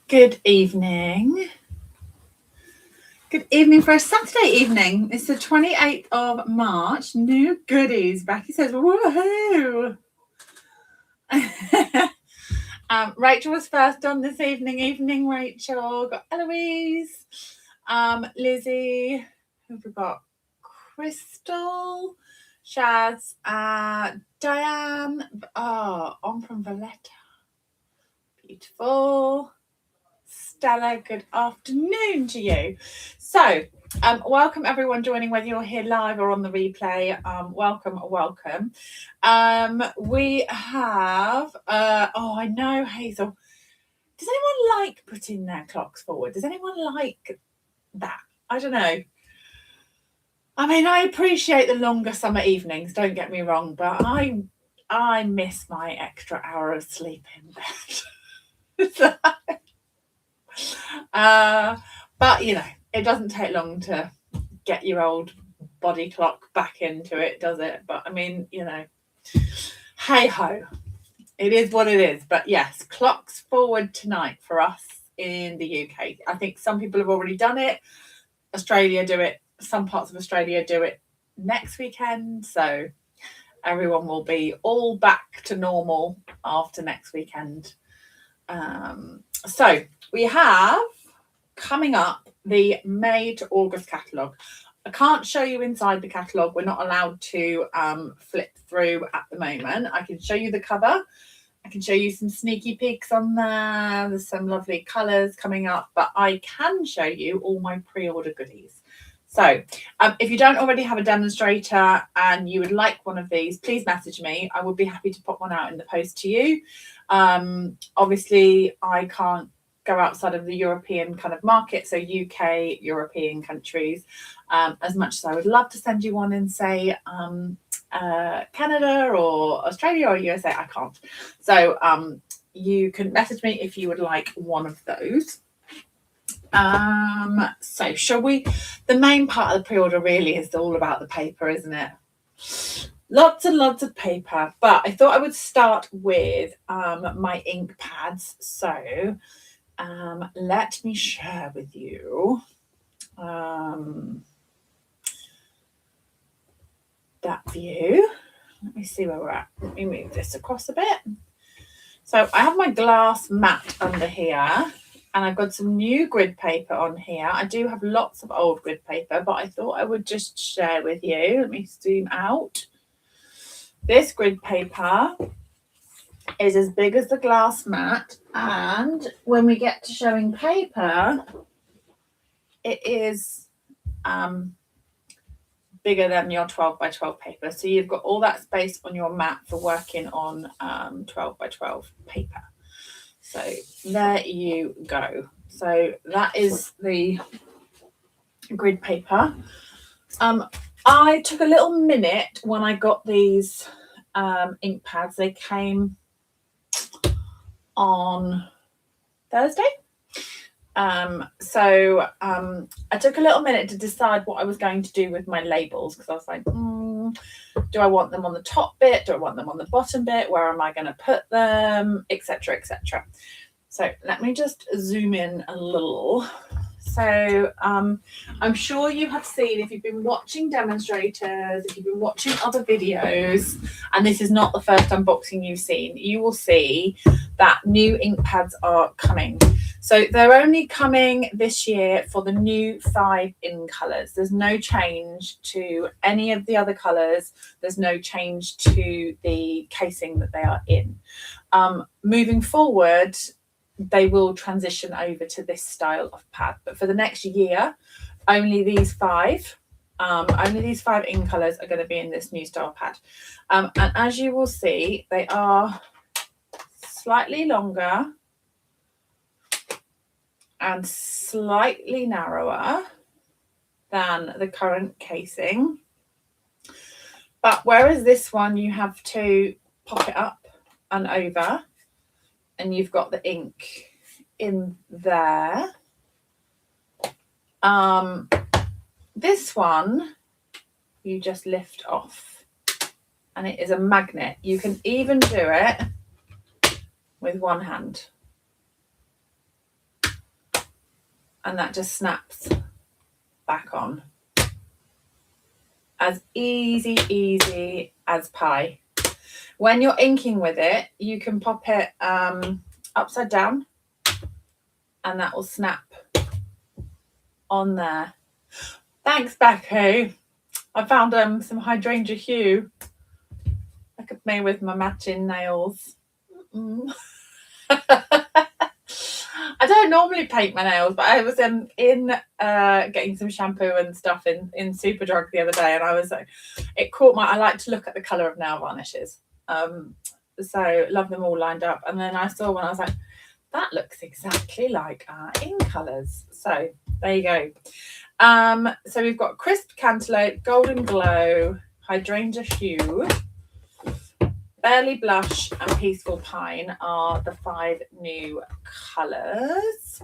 Good evening. Good evening for a Saturday evening. It's the 28th of March. New goodies. Becky says, woohoo. Rachel was first on this evening. Evening, Rachel. Got Eloise, Lizzie. Who have we got? Crystal, Shaz, Diane. On from Valletta. Beautiful. Stella, good afternoon to you. So, welcome everyone joining, whether you're here live or on the replay. Welcome. We have, I know, Hazel. Does anyone like putting their clocks forward? Does anyone like that? I don't know. I mean, I appreciate the longer summer evenings, don't get me wrong, but I miss my extra hour of sleep in bed. But you know, it doesn't take long to get your old body clock back into it, does it? But I mean, you know, hey ho, it is what it is. But yes, clocks forward tonight for us in the UK. I think some people have already done it. Australia do it. Some parts of Australia do it next weekend. So everyone will be all back to normal after next weekend. So we have coming up the May to August catalogue. I can't show you inside the catalogue. We're not allowed to flip through at the moment. I can show you the cover. I can show you some sneaky peeks on there. There's some lovely colours coming up, but I can show you all my pre-order goodies. So if you don't already have a demonstrator and you would like one of these, please message me. I would be happy to pop one out in the post to you. Obviously, I can't go outside of the European kind of market, so UK, European countries, as much as I would love to send you one in, say, Canada or Australia or USA, I can't. So you can message me if you would like one of those. So shall we? The main part of the pre-order really is all about the paper, isn't it? Lots and lots of paper, but I thought I would start with my ink pads. So let me share with you that view. Let me see where we're at. Let me move this across a bit. So I have my glass mat under here, and I've got some new grid paper on here. I do have lots of old grid paper, but I thought I would just share with you. Let me zoom out. This grid paper is as big as the glass mat, and when we get to showing paper, it is bigger than your 12 by 12 paper. So you've got all that space on your mat for working on 12 by 12 paper. So there you go. So that is the grid paper. I took a little minute when I got these ink pads. They came on Thursday. So I took a little minute to decide what I was going to do with my labels, because I was like, do I want them on the top bit? Do I want them on the bottom bit? Where am I going to put them? Etc. etc. So let me just zoom in a little. So I'm sure you have seen, if you've been watching demonstrators, if you've been watching other videos, and this is not the first unboxing you've seen, you will see that new ink pads are coming. So they're only coming this year for the new 5 in colours. There's no change to any of the other colours. There's no change to the casing that they are in. Moving forward, they will transition over to this style of pad. But for the next year, only these 5 in colours are going to be in this new style pad. And as you will see, they are slightly longer and slightly narrower than the current casing. But whereas this one, you have to pop it up and over, and you've got the ink in there. This one, you just lift off, and it is a magnet. You can even do it with one hand. and that just snaps back on. As easy as pie. When you're inking with it, you can pop it upside down and that will snap on there. Thanks, Becky. I found some hydrangea hue. Look at me with my matching nails. I don't normally paint my nails, but I was in getting some shampoo and stuff in Superdrug the other day, and I was like, it caught my. I like to look at the colour of nail varnishes, so love them all lined up. And then I saw one, I was like, that looks exactly like our ink colours. So there you go. So we've got Crisp Cantaloupe, Golden Glow, Hydrangea Hue, Barely Blush and Peaceful Pine are the 5 new colours.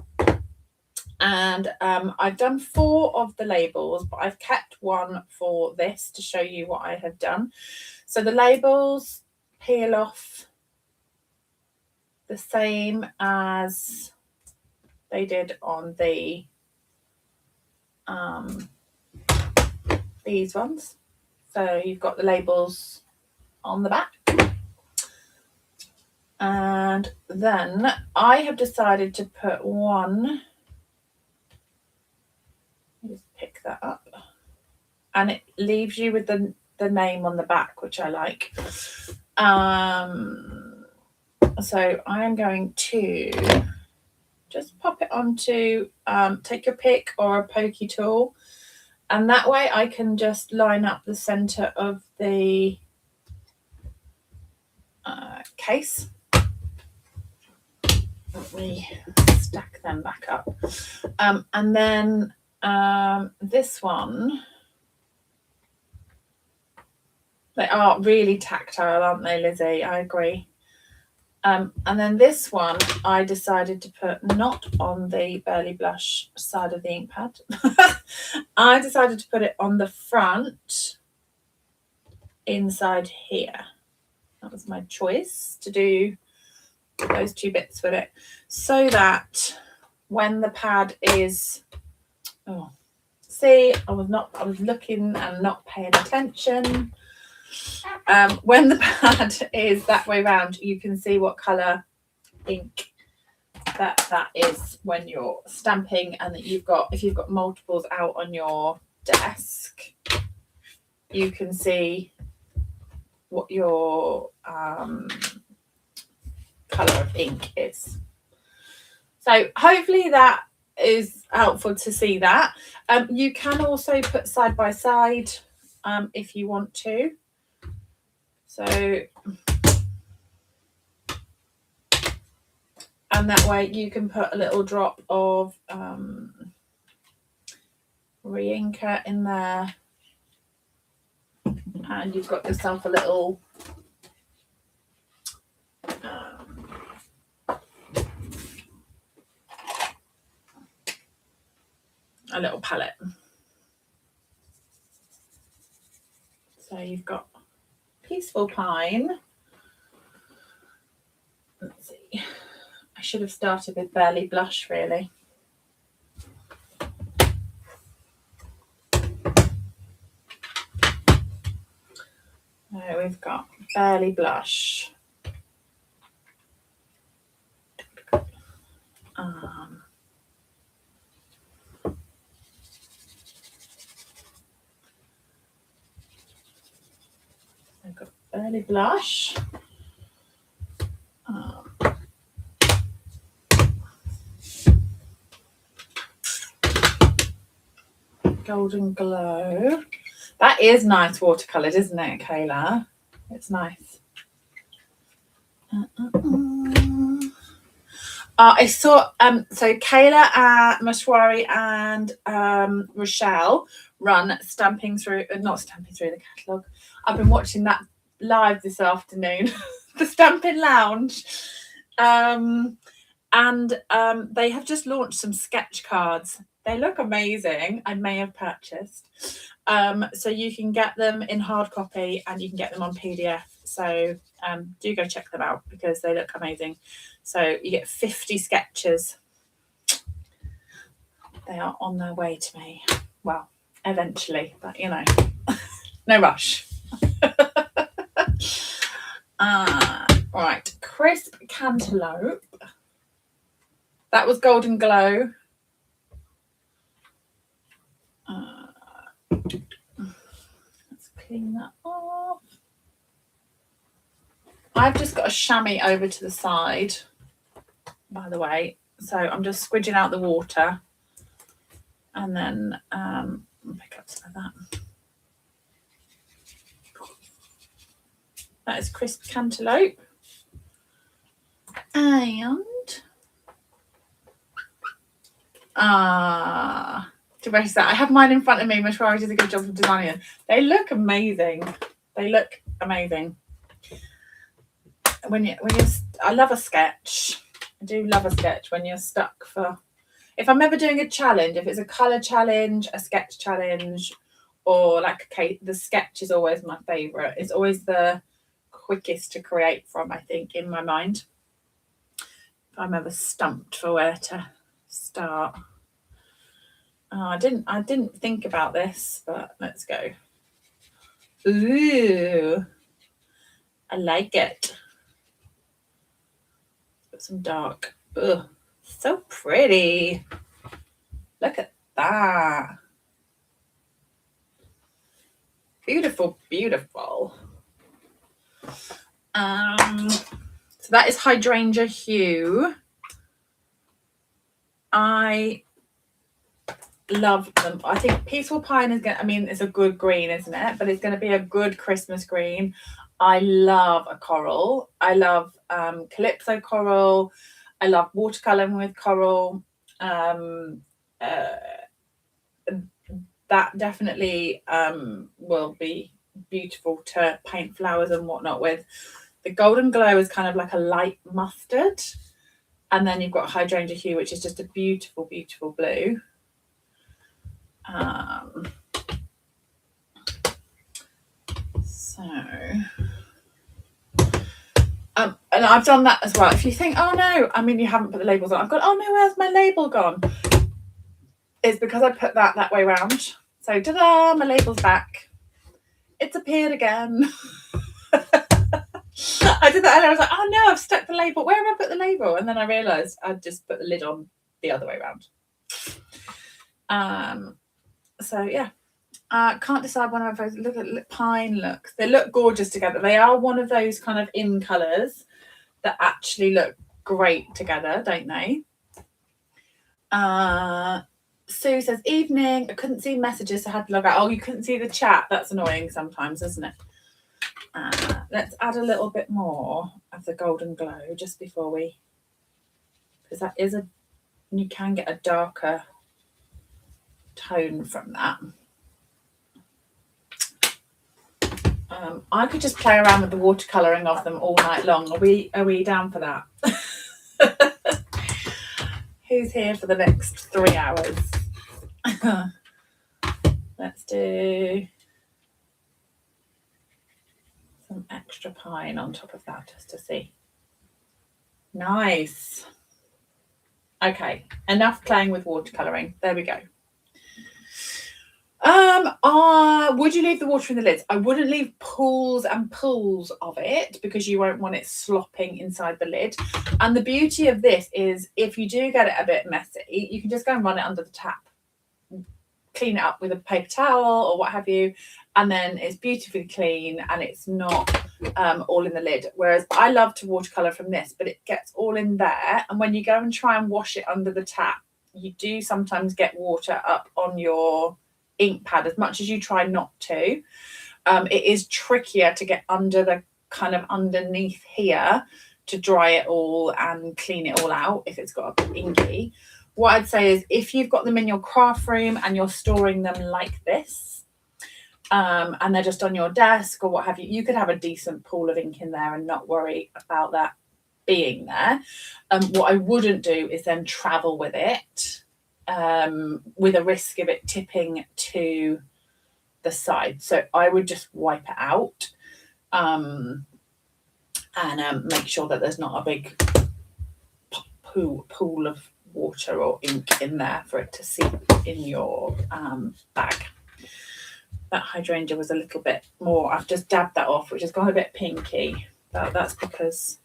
And I've done 4 of the labels, but I've kept one for this to show you what I have done. So the labels peel off the same as they did on the these ones. So you've got the labels on the back. And then I have decided to put one, just pick that up, and it leaves you with the name on the back, which I like. So I am going to just pop it onto, take your pick or a pokey tool, and that way I can just line up the center of the case. Let me stack them back up. And then this one, they are really tactile, aren't they, Lizzie? I agree. And then this one, I decided to put not on the Barely Blush side of the ink pad. I decided to put it on the front, inside here. That was my choice to do those 2 bits with it, so that when the pad is, see, I was looking and not paying attention. When the pad is that way round, you can see what colour ink that is when you're stamping, and that if you've got multiples out on your desk, you can see what your colour of ink is. So hopefully that is helpful to see that. You can also put side by side if you want to. So, and that way you can put a little drop of re-inker in there, and you've got yourself a little palette. So you've got Peaceful Pine. Let's see. I should have started with Barely Blush, really. There we've got Barely Blush. I've got Barely Blush. Golden Glow. That is nice watercoloured, isn't it, Kayla? It's nice. I saw so Kayla, Mashwari and Rochelle run not stamping through the catalogue. I've been watching that live this afternoon, the Stamping Lounge. And they have just launched some sketch cards. They look amazing. I may have purchased. So you can get them in hard copy and you can get them on PDF. So do go check them out because they look amazing. So you get 50 sketches. They are on their way to me. Well, eventually, but you know, no rush. Right, crisp cantaloupe. That was Golden Glow. Let's clean that off. I've just got a chamois over to the side, by the way. So I'm just squidging out the water. And then I'll pick up some of that. That is crisp cantaloupe. And to rest that, I have mine in front of me. Mashwari does a good job of designing it. They look amazing. They look amazing. I love a sketch. I do love a sketch when you're stuck for. If I'm ever doing a challenge, if it's a colour challenge, a sketch challenge, or like the sketch is always my favourite. It's always the quickest to create from, I think, in my mind. If I'm ever stumped for where to start. I didn't think about this, but let's go. Ooh, I like it. Put some dark. Ugh, so pretty. Look at that. Beautiful, beautiful. So that is Hydrangea Hue. I love them. I think Peaceful Pine is it's a good green, isn't it? But it's going to be a good Christmas green. I love a coral. I love Calypso coral. I love watercoloring with coral. That definitely will be beautiful to paint flowers and whatnot with. The Golden Glow is kind of like a light mustard. And then you've got Hydrangea Hue, which is just a beautiful, beautiful blue. And I've done that as well. If you think, oh no, you haven't put the labels on. I've got, oh no, where's my label gone? It's because I put that way round. So, ta-da, my label's back. It's appeared again. I did that and I was like, oh no, I've stuck the label. Where have I put the label? And then I realised I'd just put the lid on the other way around. So yeah, can't decide one of those. Look at pine looks. They look gorgeous together. They are one of those kind of in colours that actually look great together, don't they? Sue says, evening. I couldn't see messages, so I had to log out. Oh, you couldn't see the chat. That's annoying sometimes, isn't it? Let's add a little bit more of the Golden Glow just before because that is you can get a darker tone from that. I could just play around with the watercolouring of them all night long. Are we down for that? Who's here for the next 3 hours? Let's do some extra pine on top of that just to see. Nice. Okay, enough playing with watercolouring. There we go. Would you leave the water in the lids? I wouldn't leave pools and pools of it because you won't want it slopping inside the lid. And the beauty of this is if you do get it a bit messy, you can just go and run it under the tap. Clean it up with a paper towel or what have you, and then it's beautifully clean and it's not all in the lid. Whereas I love to watercolour from this, but it gets all in there. And when you go and try and wash it under the tap, you do sometimes get water up on your ink pad as much as you try not to. It is trickier to get under the kind of underneath here to dry it all and clean it all out if it's got a bit inky. What I'd say is if you've got them in your craft room and you're storing them like this, and they're just on your desk or what have you, you could have a decent pool of ink in there and not worry about that being there. What I wouldn't do is then travel with it with a risk of it tipping to the side. So I would just wipe it out and make sure that there's not a big pool of water or ink in there for it to seep in your bag. That hydrangea was a little bit more, I've just dabbed that off, which has gone a bit pinky, but that's because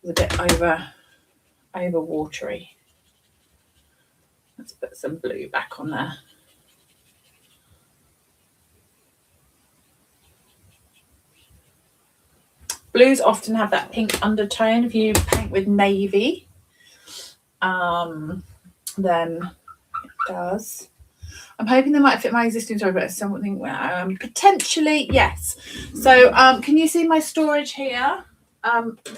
it's a bit over watery. Let's put some blue back on there. Blues often have that pink undertone. If you paint with navy, then it does. I'm hoping they might fit my existing storage, but it's something potentially, yes. So can you see my storage here?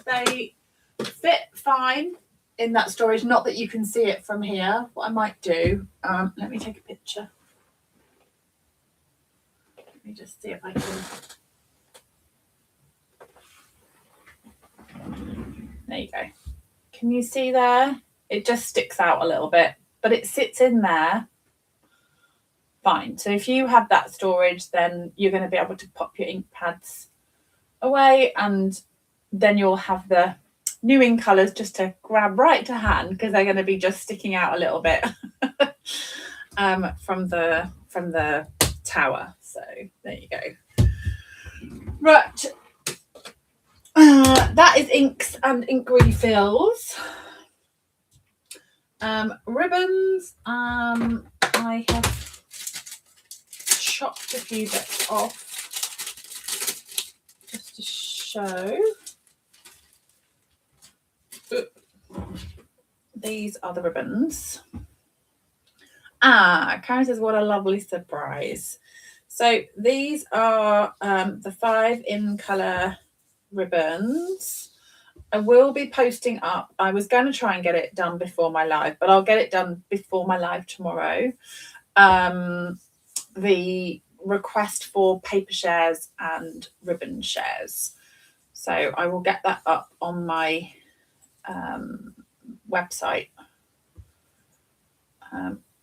They fit fine in that storage. Not that you can see it from here. What I might do, let me take a picture. Let me just see if I can. There you go. Can you see there? It just sticks out a little bit, but it sits in there fine. So if you have that storage, then you're going to be able to pop your ink pads away, and then you'll have the new ink colours just to grab right to hand, because they're going to be just sticking out a little bit from the tower. So there you go. Right. That is inks and ink refills. Ribbons. I have chopped a few bits off just to show. These are the ribbons. Karen says, what a lovely surprise. So these are the 5 in colour ribbons. I will be posting up. I was going to try and get it done before my live, but I'll get it done before my live tomorrow. The request for paper shares and ribbon shares. So I will get that up on my website.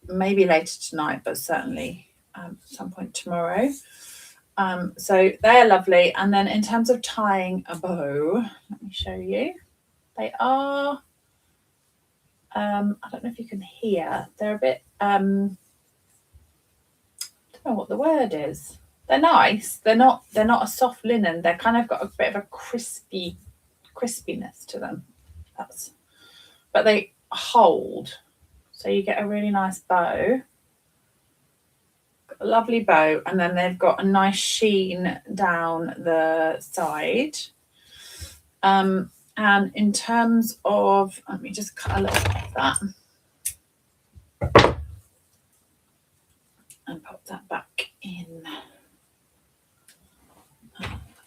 Maybe later tonight, but certainly at some point tomorrow. So they're lovely. And then in terms of tying a bow, let me show you. They are, I don't know if you can hear, they're a bit, I don't know what the word is. They're nice. They're not a soft linen. They're kind of got a bit of a crispiness to them. But they hold. So you get a really nice bow. A lovely bow, and then they've got a nice sheen down the side. And in terms of, let me just cut a little bit of that and pop that back in,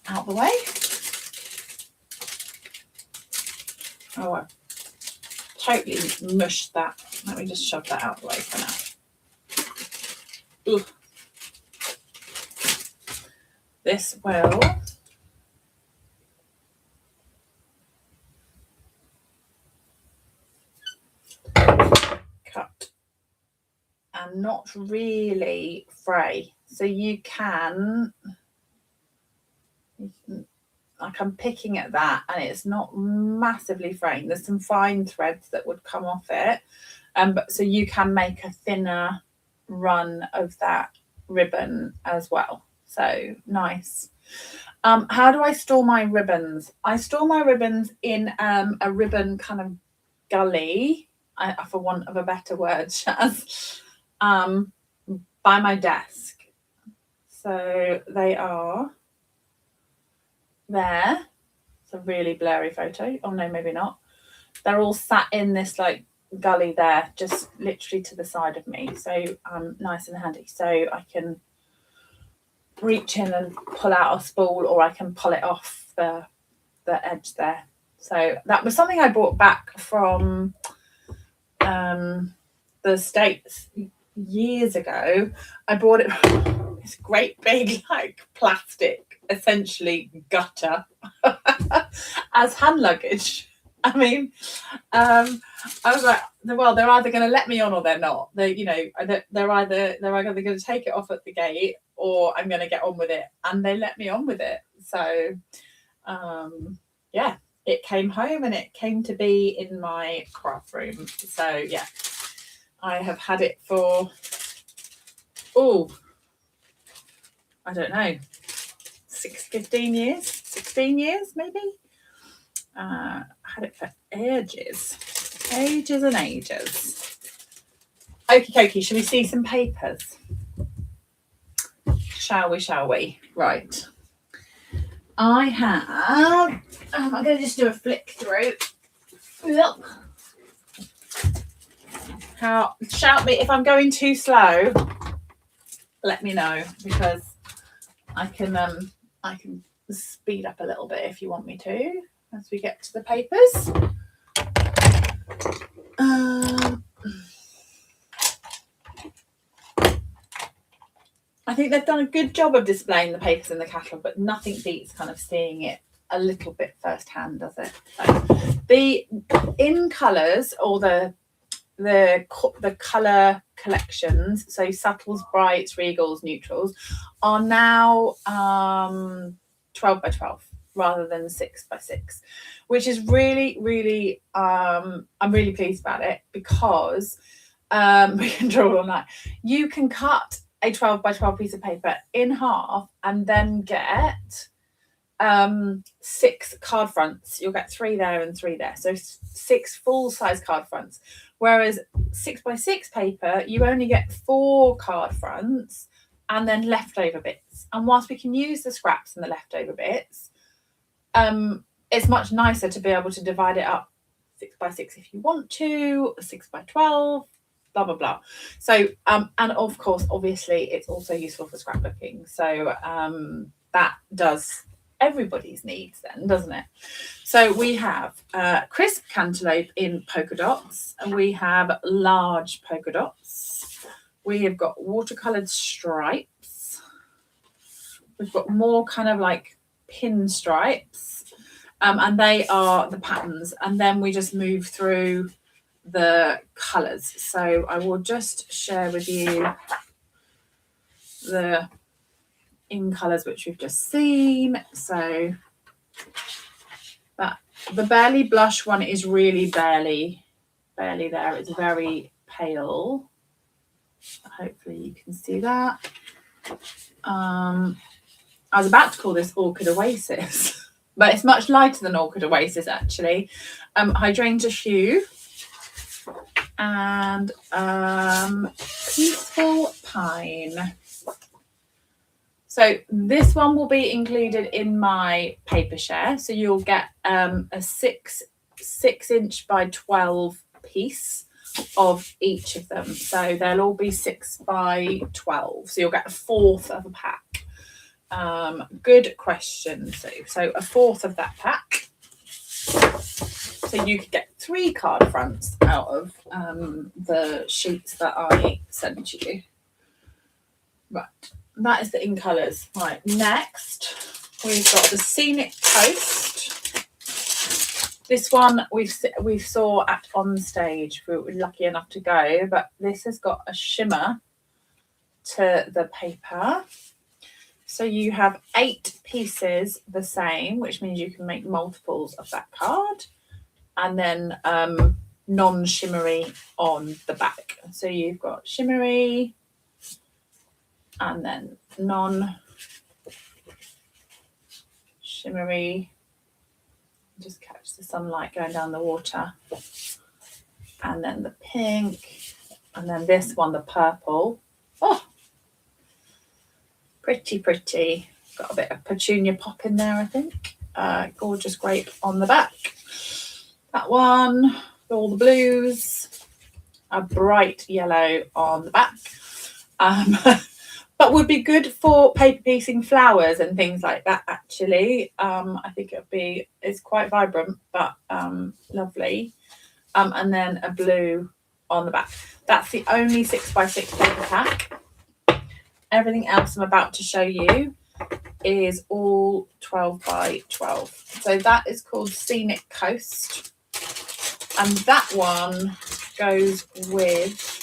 out the way. Oh, I totally mushed that. Let me just shove that out of the way for now. Ooh. This will cut and not really fray. So you can, like I'm picking at that and it's not massively fraying. There's some fine threads that would come off it. But so you can make a thinner run of that ribbon as well. So nice. How do I store my ribbons? I store my ribbons in a ribbon kind of gully, for want of a better word, Shaz, by my desk. So they are there. It's a really blurry photo. Oh no, maybe not. They're all sat in this like gully there, just literally to the side of me. So nice and handy. So I can reach in and pull out a spool, or I can pull it off the edge there. So that was something I brought back from the States years ago. I bought it, this great big like plastic, essentially gutter, as hand luggage. I mean, I was like, well, they're either going to let me on or they're not. They're either going to take it off at the gate, or I'm going to get on with it. And they let me on with it. So, yeah, it came home and it came to be in my craft room. So yeah, I have had it for, I don't know, 16 years maybe. I had it for ages and ages. Okie dokie, shall we see some papers? Shall we? Right. I have, I'm going to just do a flick through. Look. Shout me if I'm going too slow. Let me know, because I can speed up a little bit if you want me to as we get to the papers. I think they've done a good job of displaying the papers in the catalogue, but nothing beats kind of seeing it a little bit firsthand, does it? So the in colours, or the colour collections, so subtles, brights, regals, neutrals, are now 12 by 12 rather than 6 by 6, which is really I'm really pleased about it, because we can draw all night. You can cut a 12 by 12 piece of paper in half and then get 6 card fronts. You'll get 3 there and 3 there, so 6 full-size card fronts. Whereas 6 by 6 paper, you only get 4 card fronts and then leftover bits. And whilst we can use the scraps and the leftover bits, it's much nicer to be able to divide it up 6 by 6 if you want to, 6 by 12, blah blah blah. So and of course, obviously, it's also useful for scrapbooking. So that does everybody's needs then, doesn't it? So we have crisp cantaloupe in polka dots, and we have large polka dots. We have got watercoloured stripes. We've got more kind of like pin stripes, and they are the patterns. And then we just move through the colours. So I will just share with you the in colours which we've just seen. So that the barely blush one is really barely there. It's very pale. Hopefully you can see that. I was about to call this Orchid Oasis, but it's much lighter than Orchid Oasis actually. Hydrangea Hue and Peaceful Pine. So this one will be included in my paper share. So you'll get a 6 inch by 12 piece of each of them. So they'll all be 6 by 12. So you'll get a fourth of a pack. Good question. So a fourth of that pack. So you could get 3 card fronts out of the sheets that I sent you. Right. That is the in colours. Right, next we've got the Scenic Coast. This one we saw on stage. We were lucky enough to go, but this has got a shimmer to the paper. So you have 8 pieces the same, which means you can make multiples of that card, and then non-shimmery on the back. So you've got shimmery, and then non-shimmery. Just catch the sunlight going down the water. And then the pink. And then this one, the purple. Oh, pretty. Got a bit of petunia pop in there, I think. Gorgeous grape on the back. That one, all the blues. A bright yellow on the back. But would be good for paper piecing flowers and things like that, actually. I think it's quite vibrant, but lovely. And then a blue on the back. That's the only 6 by 6 paper pack. Everything else I'm about to show you is all 12 by 12. So that is called Scenic Coast. And that one goes with...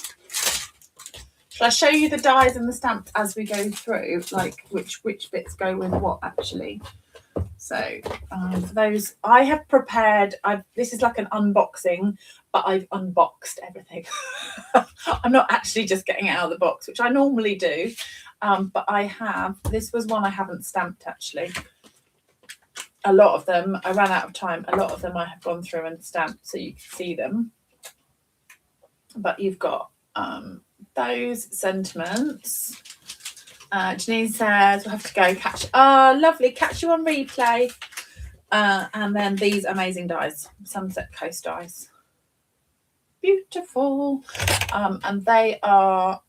Shall I show you the dies and the stamps as we go through, like which bits go with what actually? So for those, I have prepared, this is like an unboxing, but I've unboxed everything. I'm not actually just getting it out of the box, which I normally do, but I have, this was one I haven't stamped actually. A lot of them, I ran out of time, a lot of them I have gone through and stamped so you can see them. But you've got those sentiments. Janine says, we'll have to go catch, lovely, catch you on replay. And then these amazing dies, Sunset Coast dies. Beautiful. And they are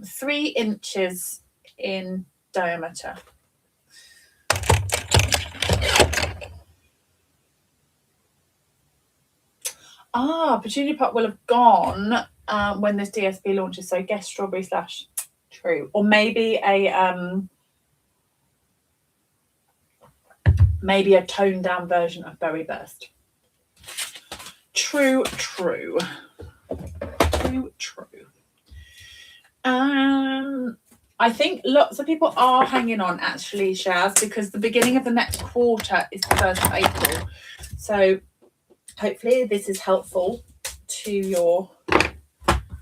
3 inches in diameter. Petunia Pot will have gone when this DSP launches, so guess strawberry slash true, or maybe a toned down version of Berry Burst. True. I think lots of people are hanging on actually, Shaz, because the beginning of the next quarter is the 1st of April. So hopefully this is helpful to your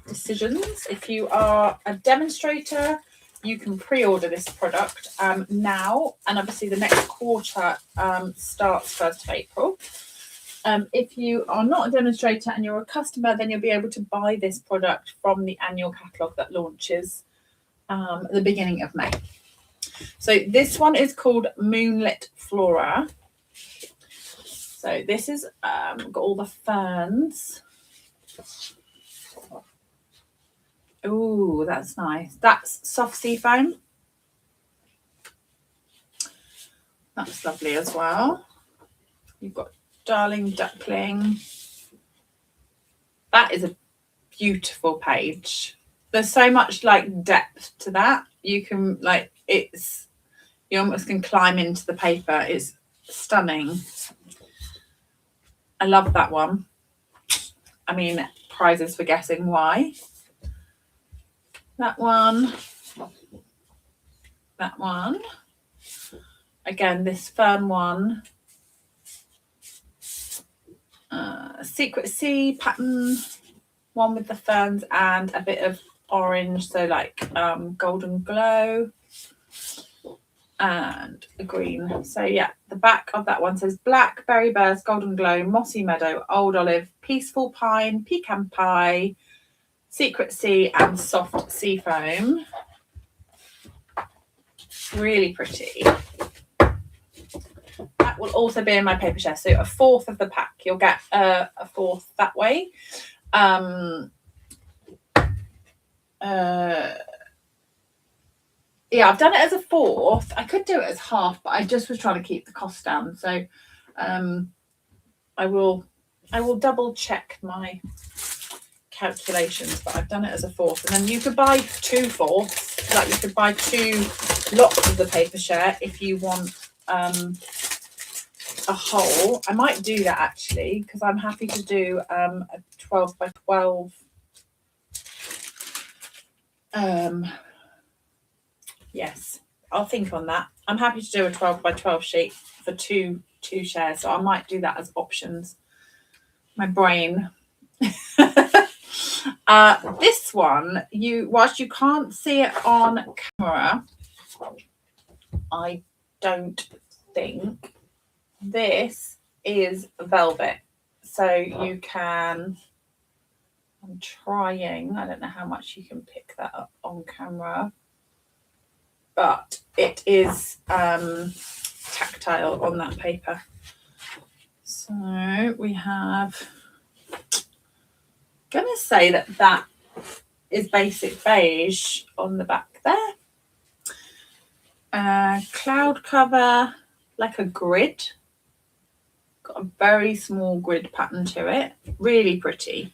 decisions. If you are a demonstrator, you can pre-order this product now, and obviously the next quarter starts 1st of April. If you are not a demonstrator and you're a customer, then you'll be able to buy this product from the annual catalogue that launches at the beginning of May. So this one is called Moonlight Flora. So this is got all the ferns. Oh, that's nice. That's soft sea foam. That's lovely as well. You've got Darling Duckling. That is a beautiful page. There's so much like depth to that. You can like, you almost can climb into the paper. It's stunning. I love that one. I mean, prizes for guessing why. That one. That one. Again, this fern one. Secret Sea pattern. One with the ferns and a bit of orange, so like golden glow. And a green. So yeah, the back of that one says black, berry burst, golden glow, mossy meadow, old olive, peaceful pine, pecan pie, secret sea, and soft sea foam. Really pretty. That will also be in my paper share. So a 4th of the pack, you'll get a 4th that way. Yeah, I've done it as a 4th. I could do it as half, but I just was trying to keep the cost down. So I will double check my calculations, but I've done it as a 4th. And then you could buy 2 4ths, like you could buy 2 lots of the paper share if you want a whole. I might do that actually, because I'm happy to do a 12 by 12 yes, I'll think on that. I'm happy to do a 12 by 12 sheet for two shares, so I might do that as options. My brain. This one, whilst you can't see it on camera, I don't think this is velvet. So you can, I'm trying, I don't know how much you can pick that up on camera, but it is tactile on that paper. So we have, I'm going to say that is basic beige on the back there. Cloud cover, like a grid. Got a very small grid pattern to it. Really pretty.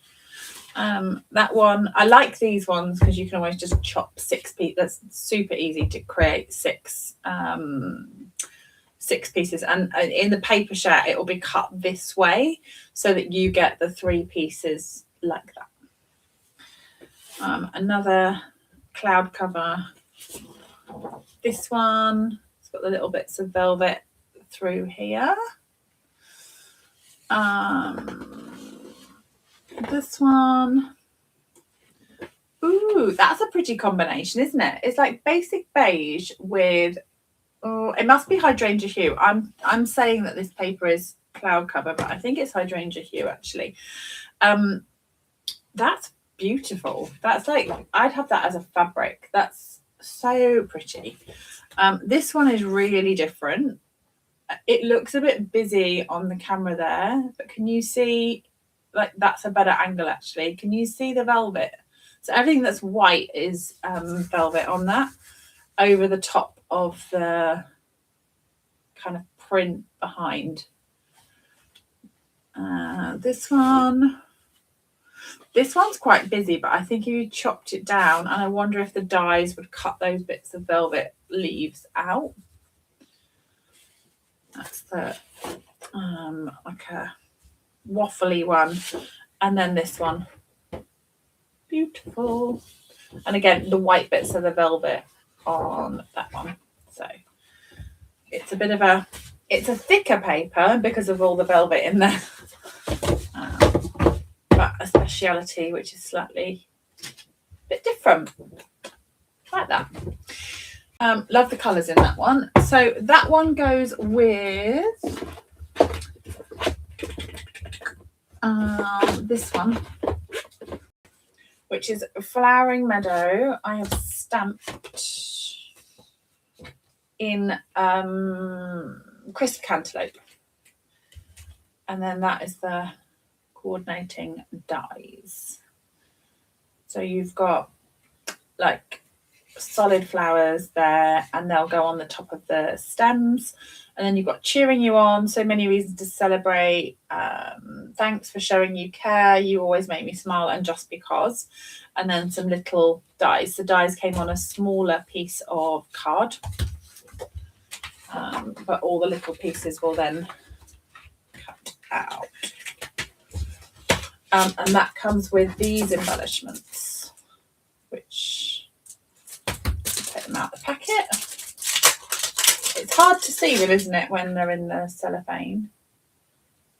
That one, I like these ones because you can always just chop 6 pieces. That's super easy to create 6 pieces, and in the paper share it will be cut this way so that you get the 3 pieces like that. Another cloud cover. This one, it's got the little bits of velvet through here. This one. Ooh, that's a pretty combination, isn't it? It's like basic beige with, oh, it must be hydrangea hue. I'm saying that this paper is cloud cover, but I think it's hydrangea hue actually. That's beautiful. That's like, I'd have that as a fabric. That's so pretty. This one is really different. It looks a bit busy on the camera there, but can you see, like, that's a better angle actually. Can you see the velvet? So everything that's white is velvet on that, over the top of the kind of print behind. This one's quite busy, but I think if you chopped it down, and I wonder if the dyes would cut those bits of velvet leaves out. That's the like a waffly one. And then this one, beautiful. And again, the white bits of the velvet on that one. So it's a bit of a, it's a thicker paper because of all the velvet in there. But a speciality which is slightly a bit different. Like that. Love the colours in that one. So that one goes with this one, which is Flowering Meadow. I have stamped in crisp cantaloupe. And then that is the coordinating dies. So you've got like solid flowers there, and they'll go on the top of the stems. And then you've got cheering you on, so many reasons to celebrate. Thanks for showing you care. You always make me smile, and just because. And then some little dies. The dies came on a smaller piece of card, but all the little pieces will then cut out. And that comes with these embellishments, which take them out the packet. It's hard to see them, isn't it, when they're in the cellophane?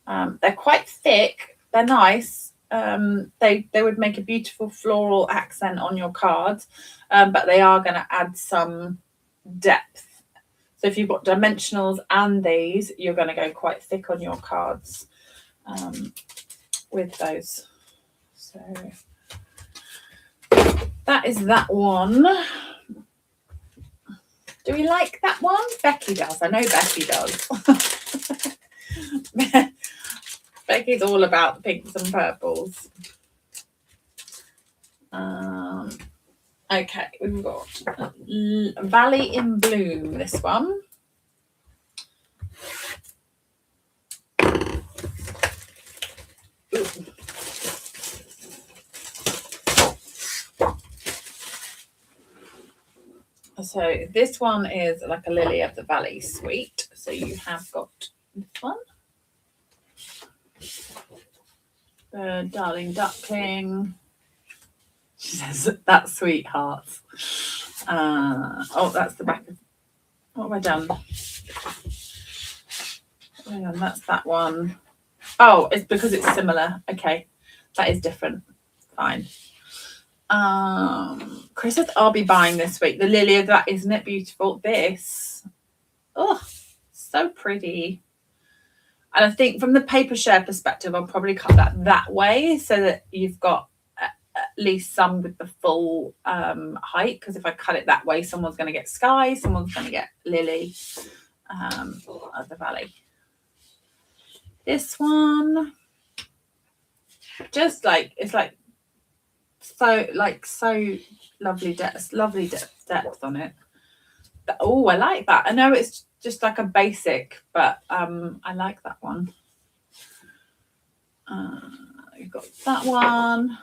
They're quite thick. They're nice. They would make a beautiful floral accent on your cards, but they are going to add some depth. So if you've got dimensionals and these, you're going to go quite thick on your cards with those. So that is that one. Do we like that one? Becky does. I know Becky does. Becky's all about the pinks and purples. Okay, we've got Valley in Bloom, this one. Ooh. So this one is like a Lily of the Valley suite. So you have got this one. The Darling Duckling. She says, that's sweethearts. Oh, that's the back of, what have I done? Hang on, that's that one. Oh, it's because it's similar. Okay, that is different. Fine. Chris says, I'll be buying this week. The Lily of that, isn't it beautiful? This, oh, so pretty. And I think from the paper share perspective, I'll probably cut that way so that you've got at least some with the full height. Because if I cut it that way, someone's going to get Sky, someone's going to get Lily of the Valley. This one, just like, it's like so lovely depth on it. But, oh, I like that. I know it's just like a basic, but I like that one. You've got that one,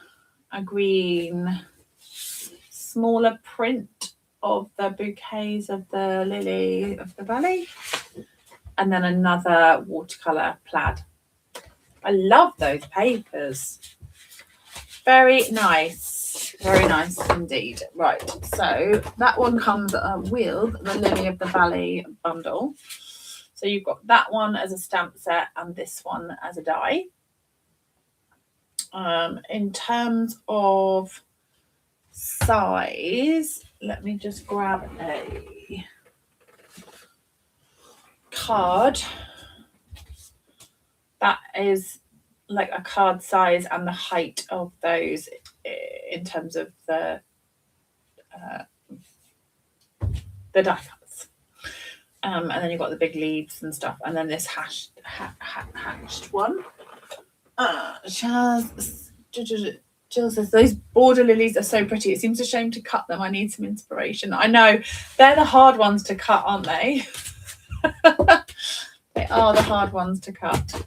a green, smaller print of the bouquets of the Lily of the Valley, and then another watercolor plaid. I love those papers. Very nice indeed. Right, so that one comes with the Lily of the Valley bundle. So you've got that one as a stamp set and this one as a die. In terms of size, let me just grab a card. That is like a card size and the height of those in terms of the die cuts. And then you've got the big leaves and stuff, and then this hatched one. Jill says those border lilies are so pretty. It seems a shame to cut them. I need some inspiration. I know they're the hard ones to cut, aren't they? They are the hard ones to cut.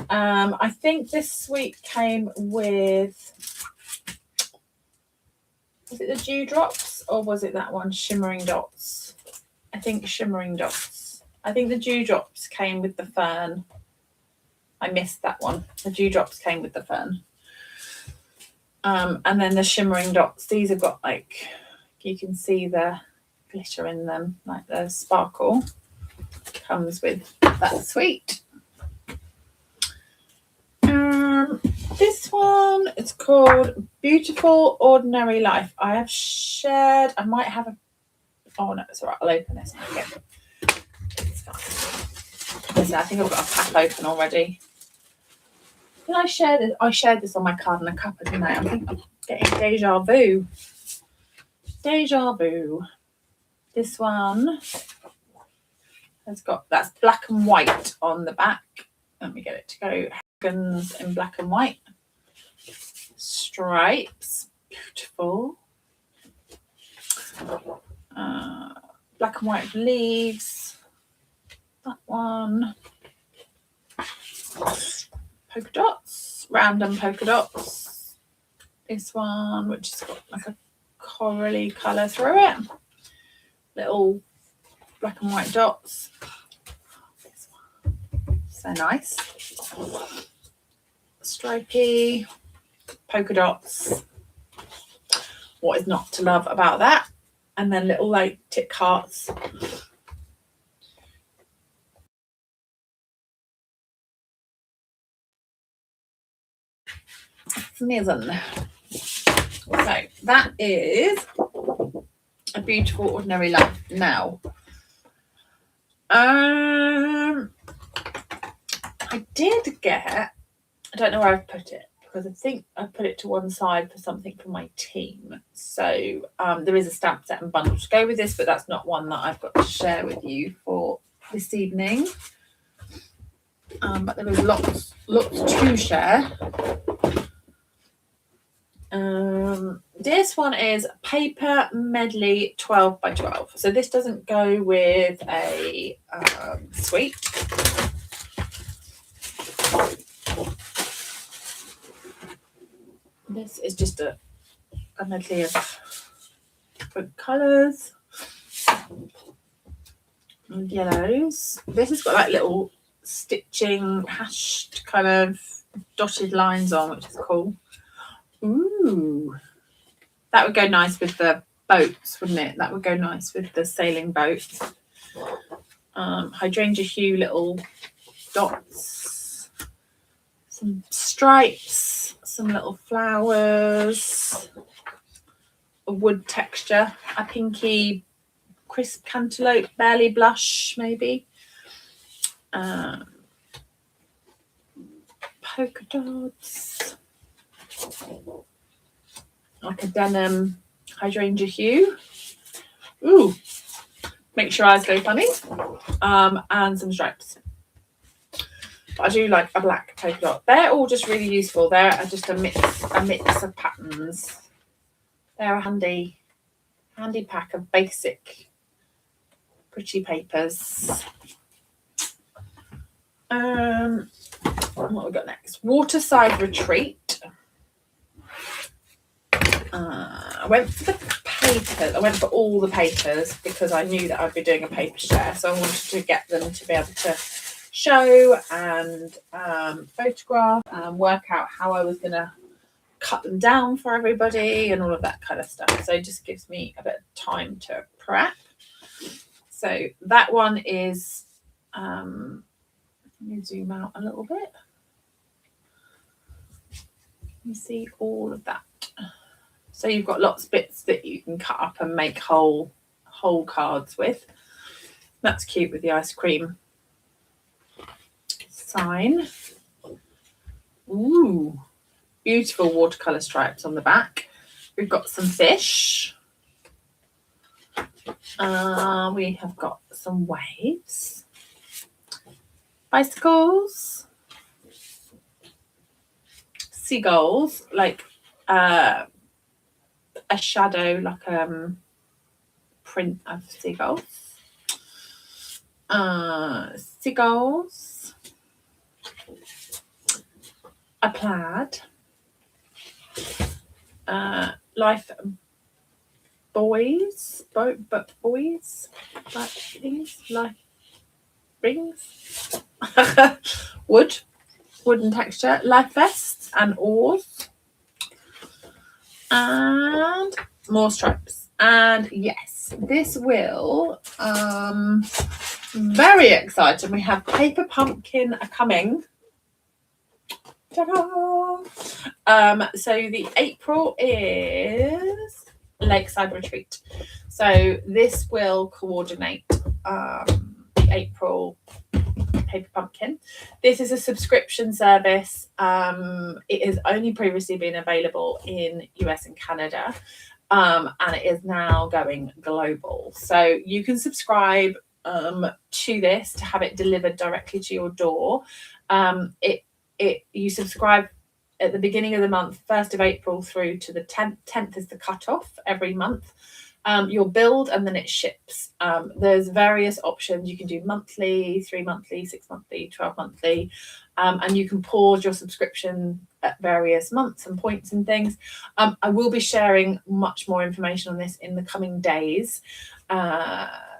I think this suite came with, was it the Dewdrops or was it that one, Shimmering Dots? I think Shimmering Dots. I think the Dewdrops came with the fern. I missed that one. The Dewdrops came with the fern. And then the Shimmering Dots, these have got like, you can see the glitter in them, like the sparkle comes with that suite. This one, it's called Beautiful Ordinary Life. I have shared, I might have a, oh no, it's all right, I'll open this. Okay. It's fine. I think I've got a pack open already. Did I share this? I shared this on my card and a cuppa, didn't I? I think I'm getting deja vu. Deja vu. This one has got, that's black and white on the back. Let me get it to go. In black and white. Stripes. Beautiful. Black and white leaves. That one. Polka dots. Random polka dots. This one, which has got like a corally colour through it. Little black and white dots. This one. So nice. Stripy. Polka dots. What is not to love about that? And then little like tick hearts. Amazing. So that is A Beautiful Ordinary Life. Now, I did get, I don't know where I've put it because I think I put it to one side for something for my team. So there is a stamp set and bundle to go with this, but that's not one that I've got to share with you for this evening. But there is lots to share. This one is paper medley 12 by 12. So this doesn't go with a suite. This is just a medley of different colours and yellows. This has got like little stitching, hashed kind of dotted lines on, which is cool. Ooh, that would go nice with the boats, wouldn't it? That would go nice with the sailing boats. Hydrangea hue little dots, some stripes, some little flowers, a wood texture, a pinky crisp cantaloupe, barley blush maybe. Polka dots. Like a denim hydrangea hue. Ooh, makes your eyes go funny. And some stripes. But I do like a black polka dot. They're all just really useful. They're just a mix of patterns. They're a handy pack of basic pretty papers. What have we got next? Waterside Retreat. I went for the papers. I went for all the papers because I knew that I'd be doing a paper share, so I wanted to get them to be able to show and photograph and work out how I was going to cut them down for everybody and all of that kind of stuff. So it just gives me a bit of time to prep. So that one is Let me zoom out a little bit. You see all of that. So you've got lots of bits that you can cut up and make whole cards with. That's cute with the ice cream sign. Ooh, beautiful watercolor stripes on the back. We've got some fish. We have got some waves, bicycles, seagulls, like a shadow, like print of seagulls. Seagulls, a plaid, life buoys, like things, life rings, wooden texture, life vests and oars, and more stripes. And yes, this will very exciting. We have paper pumpkin coming. Ta-da! So the April is Lakeside Retreat. So this will coordinate April paper pumpkin. This is a subscription service. It has only previously been available in US and Canada, and it is now going global. So you can subscribe to this to have it delivered directly to your door. You subscribe at the beginning of the month, 1st of April through to the 10th. 10th is the cutoff every month. You'll build and then it ships. There's various options. You can do monthly, 3 monthly, 6 monthly, 12 monthly, and you can pause your subscription at various months and points and things. I will be sharing much more information on this in the coming days.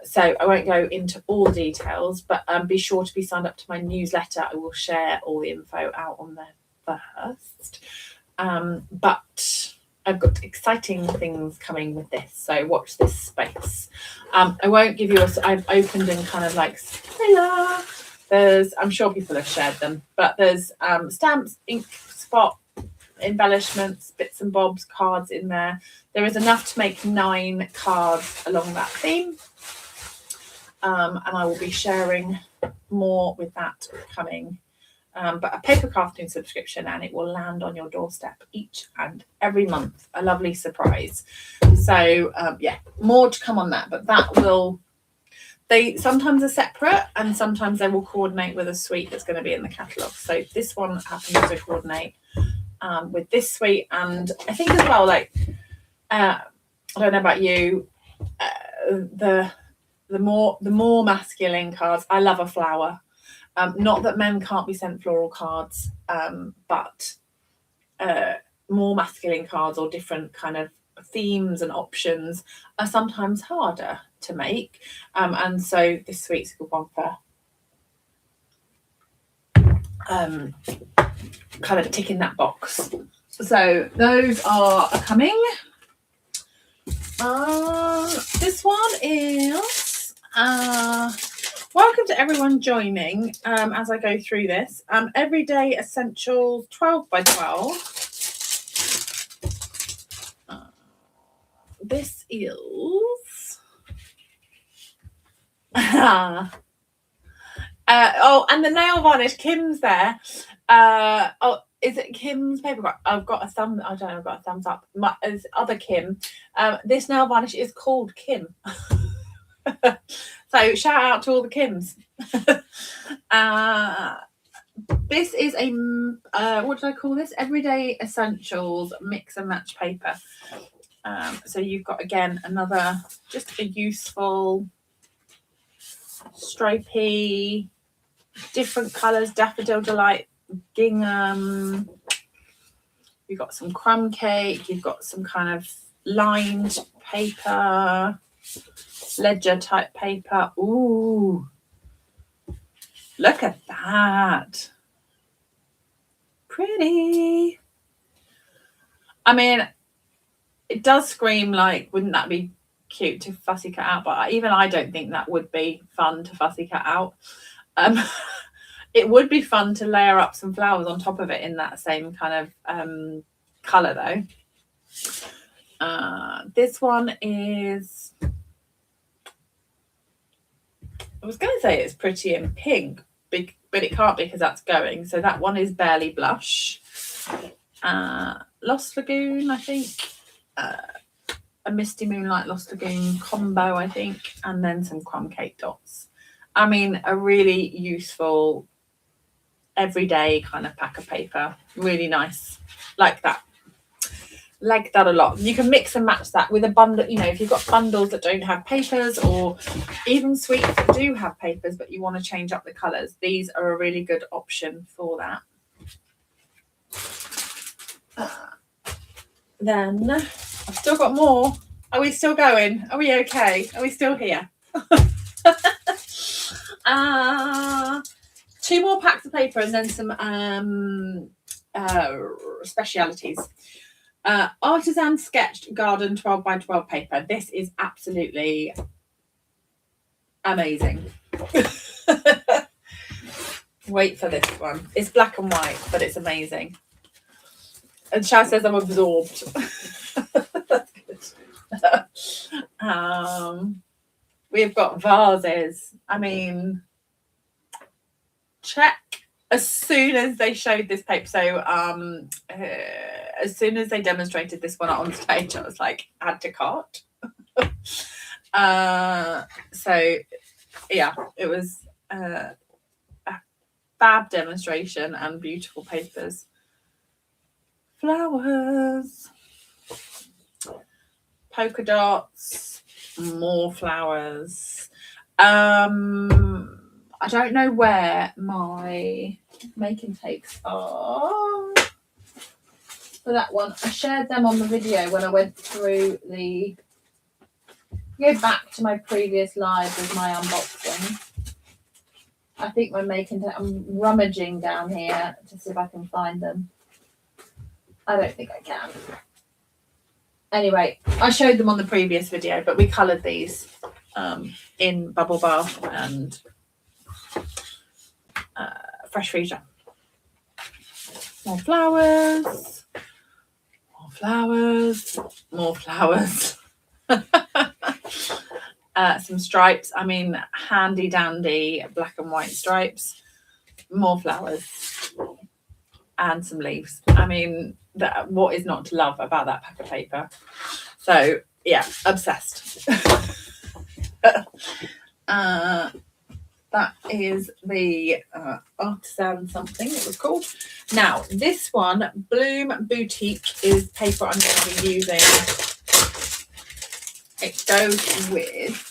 So I won't go into all the details, but be sure to be signed up to my newsletter. I will share all the info out on there first. But I've got exciting things coming with this, so watch this space. I won't give you I've opened and kind of like spoiler. I'm sure people have shared them, but there's stamps, ink, spot, embellishments, bits and bobs, cards in there. There is enough to make 9 cards along that theme. And I will be sharing more with that coming. But a paper crafting subscription, and it will land on your doorstep each and every month. A lovely surprise. So yeah, more to come on that, but that will, they sometimes are separate and sometimes they will coordinate with a suite that's going to be in the catalogue. So this one happens to coordinate with this suite, and I think as well, like I don't know about you, the more masculine cards. I love a flower. Not that men can't be sent floral cards, but more masculine cards or different kind of themes and options are sometimes harder to make. And so this suite's a good one for kind of ticking that box. So those are coming. This one is welcome to everyone joining as I go through this. Everyday Essentials 12 by 12. This is oh, and the nail varnish, Kim's there. Oh, is it Kim's paper? I've got a thumb. I don't know. I've got a thumbs up. There's other Kim. This nail varnish is called Kim. So shout out to all the Kims. This is a what did I call this? Everyday Essentials mix and match paper. So you've got again another just a useful stripy, different colours, daffodil delight, gingham. You've got some crumb cake. You've got some kind of lined paper, ledger type paper. Ooh, look at that. Pretty. I mean, it does scream like, wouldn't that be cute to fussy cut out? But even I don't think that would be fun to fussy cut out. It would be fun to layer up some flowers on top of it in that same kind of colour though. This one is, I was going to say it's pretty in pink, but it can't because that's going. So that one is Barely Blush. Lost Lagoon, I think. A Misty Moonlight Lost Lagoon combo, I think. And then some Crumb Cake dots. I mean, a really useful, everyday kind of pack of paper. Really nice. Like that. Like that a lot. You can mix and match that with a bundle. You know, if you've got bundles that don't have papers, or even sweets that do have papers but you want to change up the colours, these are a really good option for that. Then I've still got more. Are we still going? Are we okay? Are we still here? 2 more packs of paper and then some specialities. Artisan sketched garden 12 by 12 paper. This is absolutely amazing. Wait for this one. It's black and white, but it's amazing. And Chaz says I'm absorbed. That's good. We've got vases. I mean, check. As soon as they showed this paper, so as soon as they demonstrated this one on stage, I was like, add to cart. So yeah, it was a fab demonstration and beautiful papers. Flowers, polka dots, more flowers. I don't know where my making tapes are for that one. I shared them on the video when I went through the, go back to my previous live with my unboxing. I think my making tape, I'm rummaging down here to see if I can find them. I don't think I can. Anyway, I showed them on the previous video, but we coloured these in Bubble Bath and Fresh Freezer. More flowers, more flowers, more flowers. Some stripes. I mean, handy dandy black and white stripes. More flowers and some leaves. I mean, what is not to love about that pack of paper? So yeah, obsessed. That is the Artisan something it was called. Now, this one, Bloom Boutique, is paper I'm going to be using. It goes with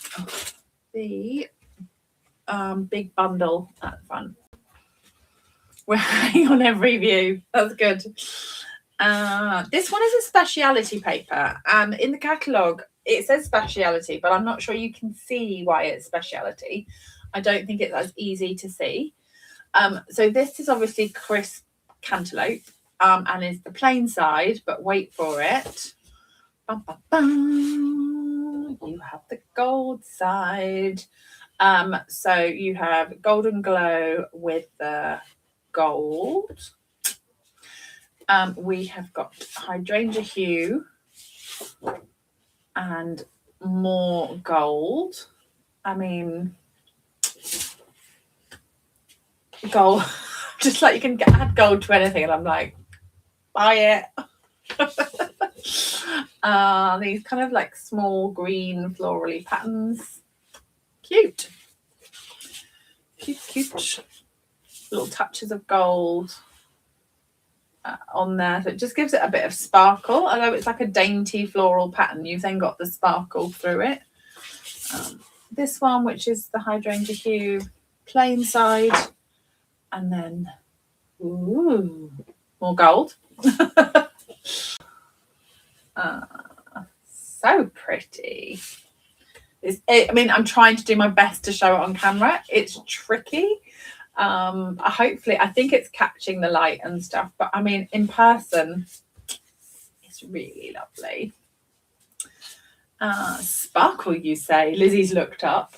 the big bundle at the front. We're hanging on every view. That's good. This one is a speciality paper. And in the catalogue, it says speciality, but I'm not sure you can see why it's speciality. I don't think it's as easy to see. So this is obviously crisp cantaloupe and is the plain side, but wait for it. Bum, bum, bum. You have the gold side. So you have Golden Glow with the gold. We have got Hydrangea Hue and more gold. I mean, gold, just like you can add gold to anything, and I'm like, buy it. These kind of like small green florally patterns. Cute. Cute. Little touches of gold on there. So it just gives it a bit of sparkle. Although it's like a dainty floral pattern, you've then got the sparkle through it. This one, which is the Hydrangea Hue plain side. And then, ooh, more gold. So pretty. I mean, I'm trying to do my best to show it on camera. It's tricky. Hopefully, I think it's catching the light and stuff. But I mean, in person, it's really lovely. Sparkle, you say? Lizzie's looked up.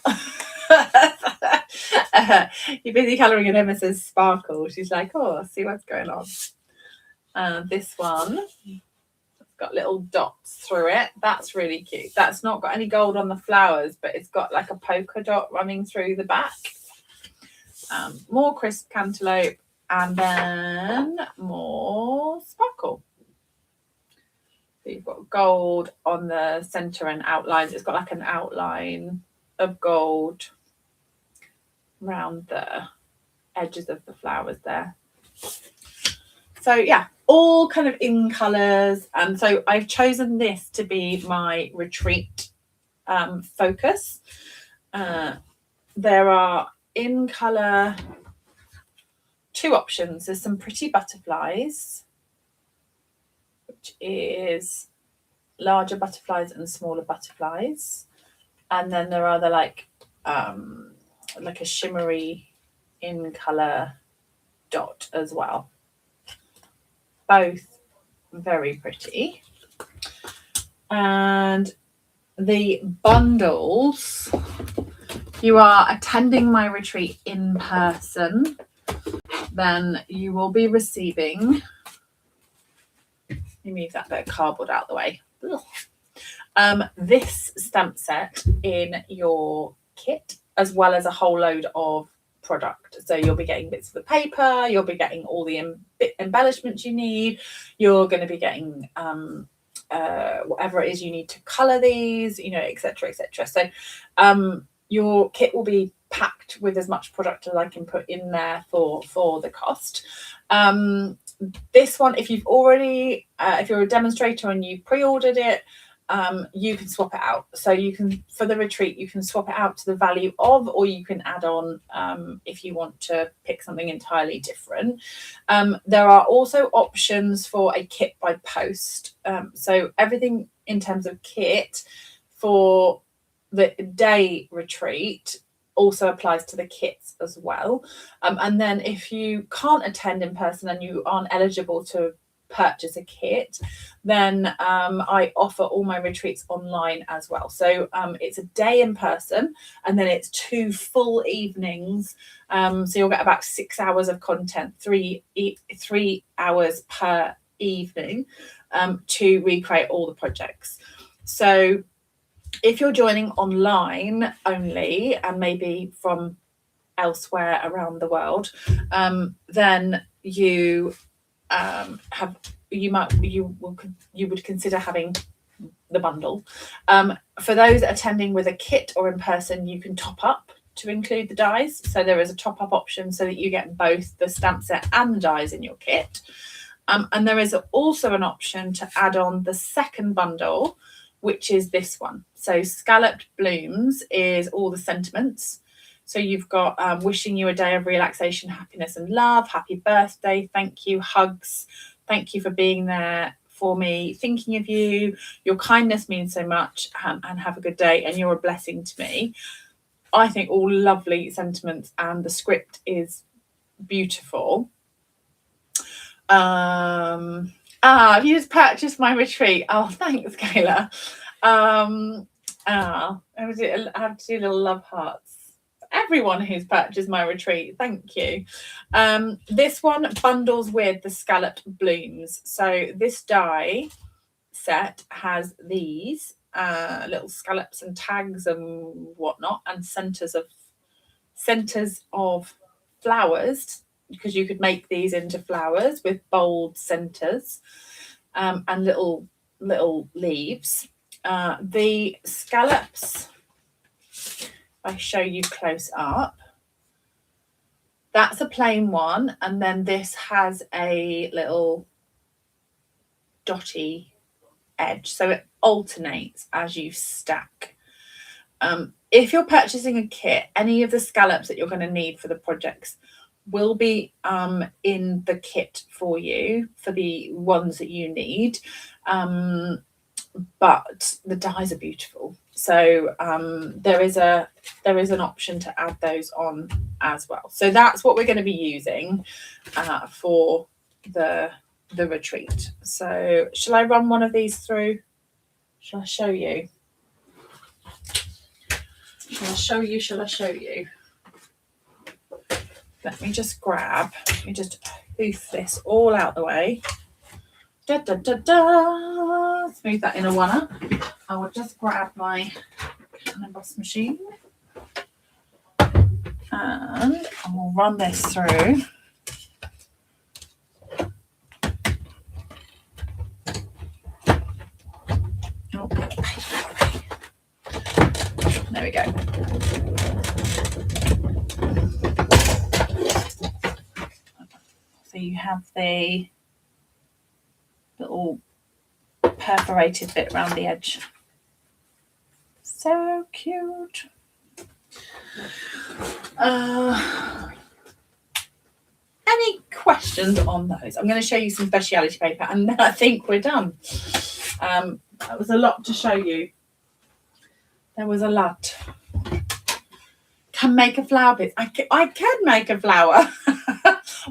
You're busy colouring and Emma says sparkle. She's like, oh, I'll see what's going on. This one got little dots through it. That's really cute. That's not got any gold on the flowers, but it's got like a polka dot running through the back. More crisp cantaloupe, and then more sparkle. So you've got gold on the centre and outlines. It's got like an outline of gold around the edges of the flowers there. So yeah, all kind of in colours. And so I've chosen this to be my retreat focus. There are in colour 2 options. There's some pretty butterflies, which is larger butterflies and smaller butterflies. And then there are the like a shimmery in colour dot as well. Both very pretty. And the bundles, if you are attending my retreat in person, then you will be receiving, let me move that bit of cardboard out of the way. This stamp set in your kit, as well as a whole load of product. So you'll be getting bits of the paper, you'll be getting all the embellishments you need, you're going to be getting whatever it is you need to colour these, etc, etc. So your kit will be packed with as much product as I can put in there for the cost. This one, if you've already if you're a demonstrator and you pre-ordered it, you can swap it out. So you can, for the retreat, you can swap it out to the value of, or you can add on if you want to pick something entirely different. There are also options for a kit by post. So everything in terms of kit for the day retreat also applies to the kits as well. And then if you can't attend in person and you aren't eligible to purchase a kit, then I offer all my retreats online as well. So it's a day in person and then it's 2 full evenings. So you'll get about 6 hours of content, 3 hours per evening to recreate all the projects. So if you're joining online only and maybe from elsewhere around the world, then you would consider having the bundle. For those attending with a kit or in person, you can top up to include the dies. So there is a top up option so that you get both the stamp set and the dies in your kit. And there is also an option to add on the second bundle, which is this one. So Scalloped Blooms is all the sentiments. So you've got wishing you a day of relaxation, happiness and love, happy birthday, thank you, hugs, thank you for being there for me, thinking of you, your kindness means so much, and have a good day, and you're a blessing to me. I think all lovely sentiments, and the script is beautiful. Have you just purchased my retreat? Oh, thanks, Kayla. I have to do little love hearts. Everyone who's purchased my retreat, thank you. This one bundles with the Scalloped Blooms. So this die set has these little scallops and tags and whatnot, and centers of flowers, because you could make these into flowers with bold centers and little leaves. The scallops, if I show you close up, that's a plain one, and then this has a little dotty edge, so it alternates as you stack. If you're purchasing a kit, any of the scallops that you're going to need for the projects will be in the kit for you, for the ones that you need, but the dies are beautiful, so there is an option to add those on as well. So that's what we're going to be using for the retreat. So shall I run one of these through? Shall I show you? Shall I show you? let me just hoof this all out the way. Da, da, da, da. Smooth that in a one-up. I will just grab my emboss machine and I will run this through. Oh, there we go. So you have the little perforated bit around the edge. So cute. Any questions on those? I'm going to show you some speciality paper and then I think we're done. That was a lot to show you. There was a lot. Can make a flower bit. I can make a flower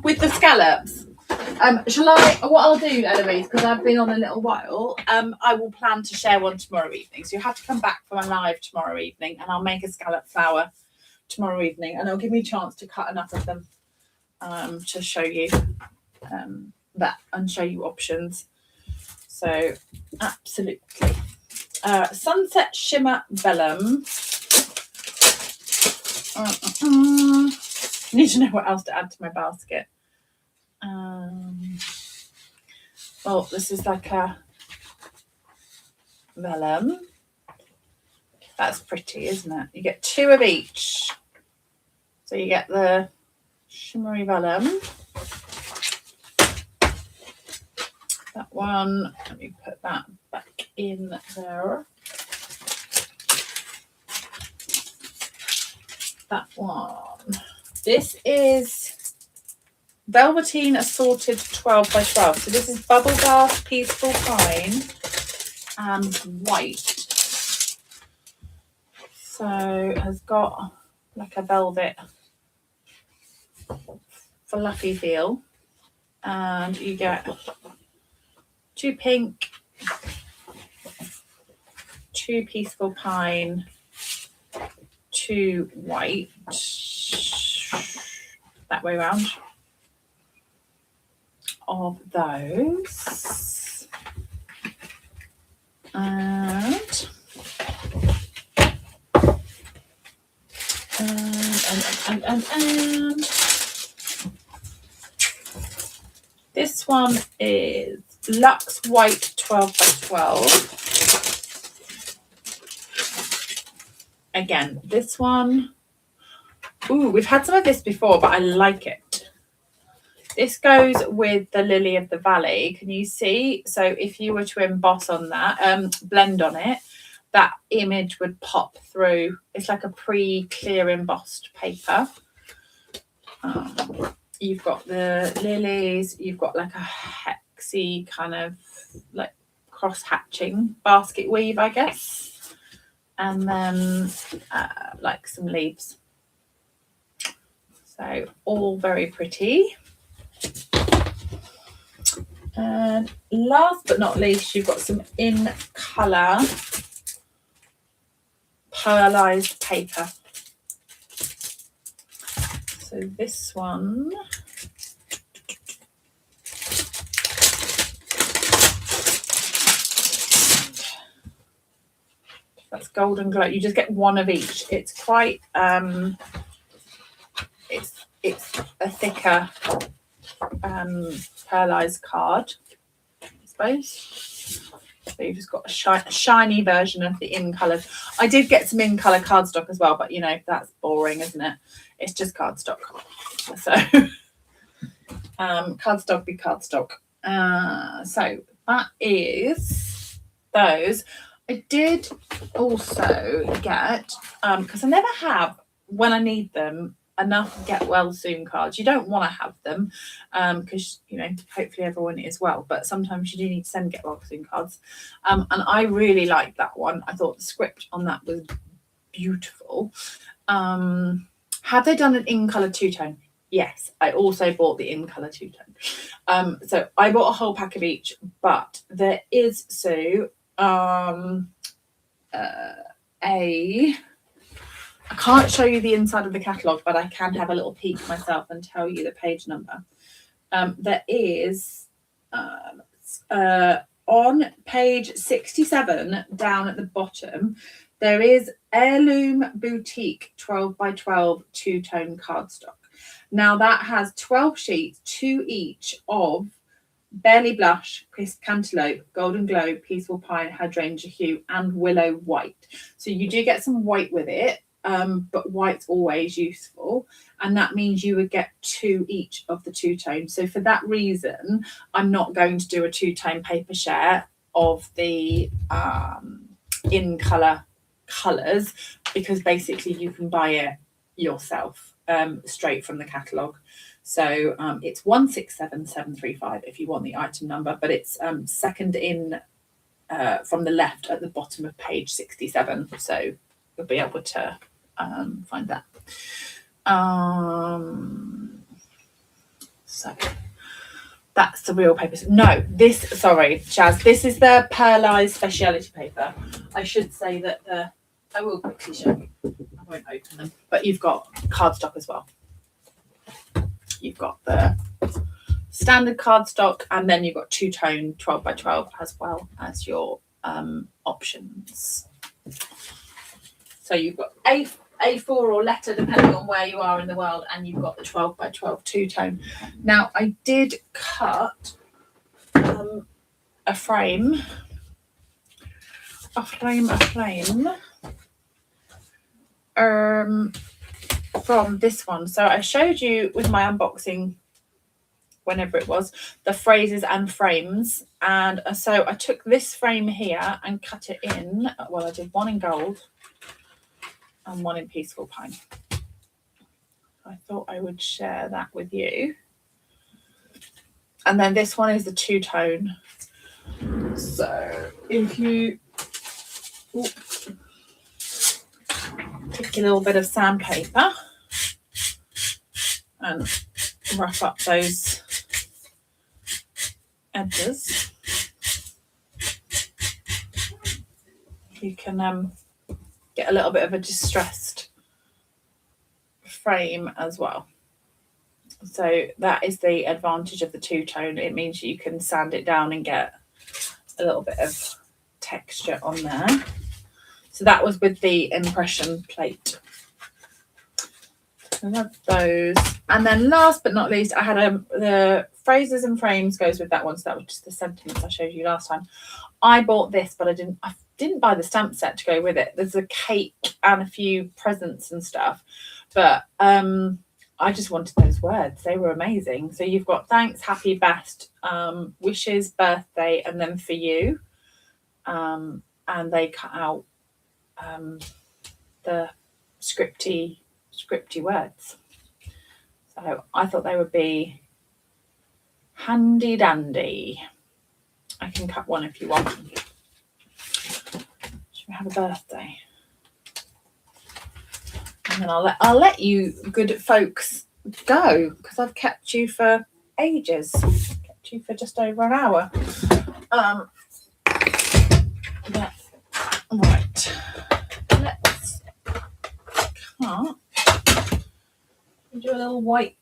with the scallops. What I'll do, Eloise, because I've been on a little while, I will plan to share one tomorrow evening. So you have to come back for my live tomorrow evening and I'll make a scallop flower tomorrow evening and it'll give me a chance to cut enough of them to show you that and show you options. So absolutely. Sunset Shimmer Vellum. Need to know what else to add to my basket. Well, this is like a vellum. That's pretty, isn't it? You get 2 of each. So you get the shimmery vellum. That one, let me put that back in there. That one. This is Velveteen Assorted 12 by 12. So this is Bubble Bath, Peaceful Pine, and white. So it has got like a velvet fluffy feel. And you get 2 pink, 2 Peaceful Pine, 2 white. That way around. Of those. And this one is Luxe White 12 by 12. Again, this one. Ooh, we've had some of this before, but I like it. This goes with the Lily of the Valley. Can you see? So if you were to emboss on that, blend on it, that image would pop through. It's like a pre-clear embossed paper. You've got the lilies. You've got like a hexy kind of like cross-hatching basket weave, I guess. And then like some leaves. So all very pretty. And last but not least, you've got some in colour pearlized paper. So this one that's Golden Glow. You just get 1 of each. It's quite it's a thicker pearlized card, I suppose. So you've just got a shiny version of the in colours. I did get some in colour cardstock as well, but you know that's boring, isn't it? It's just cardstock. So cardstock be cardstock. So that is those. I did also get because I never have when I need them enough get well soon cards. You don't want to have them because you know hopefully everyone is well, but sometimes you do need to send get well soon cards, and I really liked that one. I thought the script on that was beautiful. Have they done an in color two-tone? Yes, I also bought the in color two-tone. So I bought a whole pack of each, but there is a I can't show you the inside of the catalogue, but I can have a little peek myself and tell you the page number. There is on page 67 down at the bottom, there is Heirloom Boutique 12 by 12 two-tone cardstock. Now that has 12 sheets, 2 each of Barely Blush, Crisp Cantaloupe, Golden Glow, Peaceful Pine, Hydrangea Hue, and Willow White. So you do get some white with it, but white's always useful. And that means you would get 2 each of the two-tone. So for that reason, I'm not going to do a two-tone paper share of the in colour colours, because basically you can buy it yourself straight from the catalogue. So it's 167735 if you want the item number, but it's second in from the left at the bottom of page 67. So you'll be able to find that. So that's the real paper. No, this, sorry, Chaz, this is the Pearlized Speciality paper. I should say that I will quickly show you. I won't open them, but you've got cardstock as well. You've got the standard cardstock, and then you've got two-tone 12 by 12 as well as your options. So you've got A4 or letter, depending on where you are in the world, and you've got the 12 by 12 two-tone. Now, I did cut a frame from this one. So I showed you with my unboxing, whenever it was, the phrases and frames, and so I took this frame here and cut it in. Well, I did one in gold and one in Peaceful Pine. I thought I would share that with you. And then this one is the two-tone. So if you take a little bit of sandpaper and rough up those edges, you can get a little bit of a distressed frame as well. So that is the advantage of the two-tone. It means you can sand it down and get a little bit of texture on there. So that was with the impression plate. I have those. And then last but not least, I had the phrases and frames goes with that one. So that was just the sentiments I showed you last time. I bought this, but I didn't buy the stamp set to go with it. There's a cake and a few presents and stuff. But I just wanted those words. They were amazing. So you've got thanks, happy, best, wishes, birthday, and then for you. And they cut out the scripty words. So I thought they would be handy dandy. I can cut one if you want. Should we have a birthday? And then I'll let you good folks go, because I've kept you for ages. Kept you for just over an hour. But, right. Let's cut. Do a little white.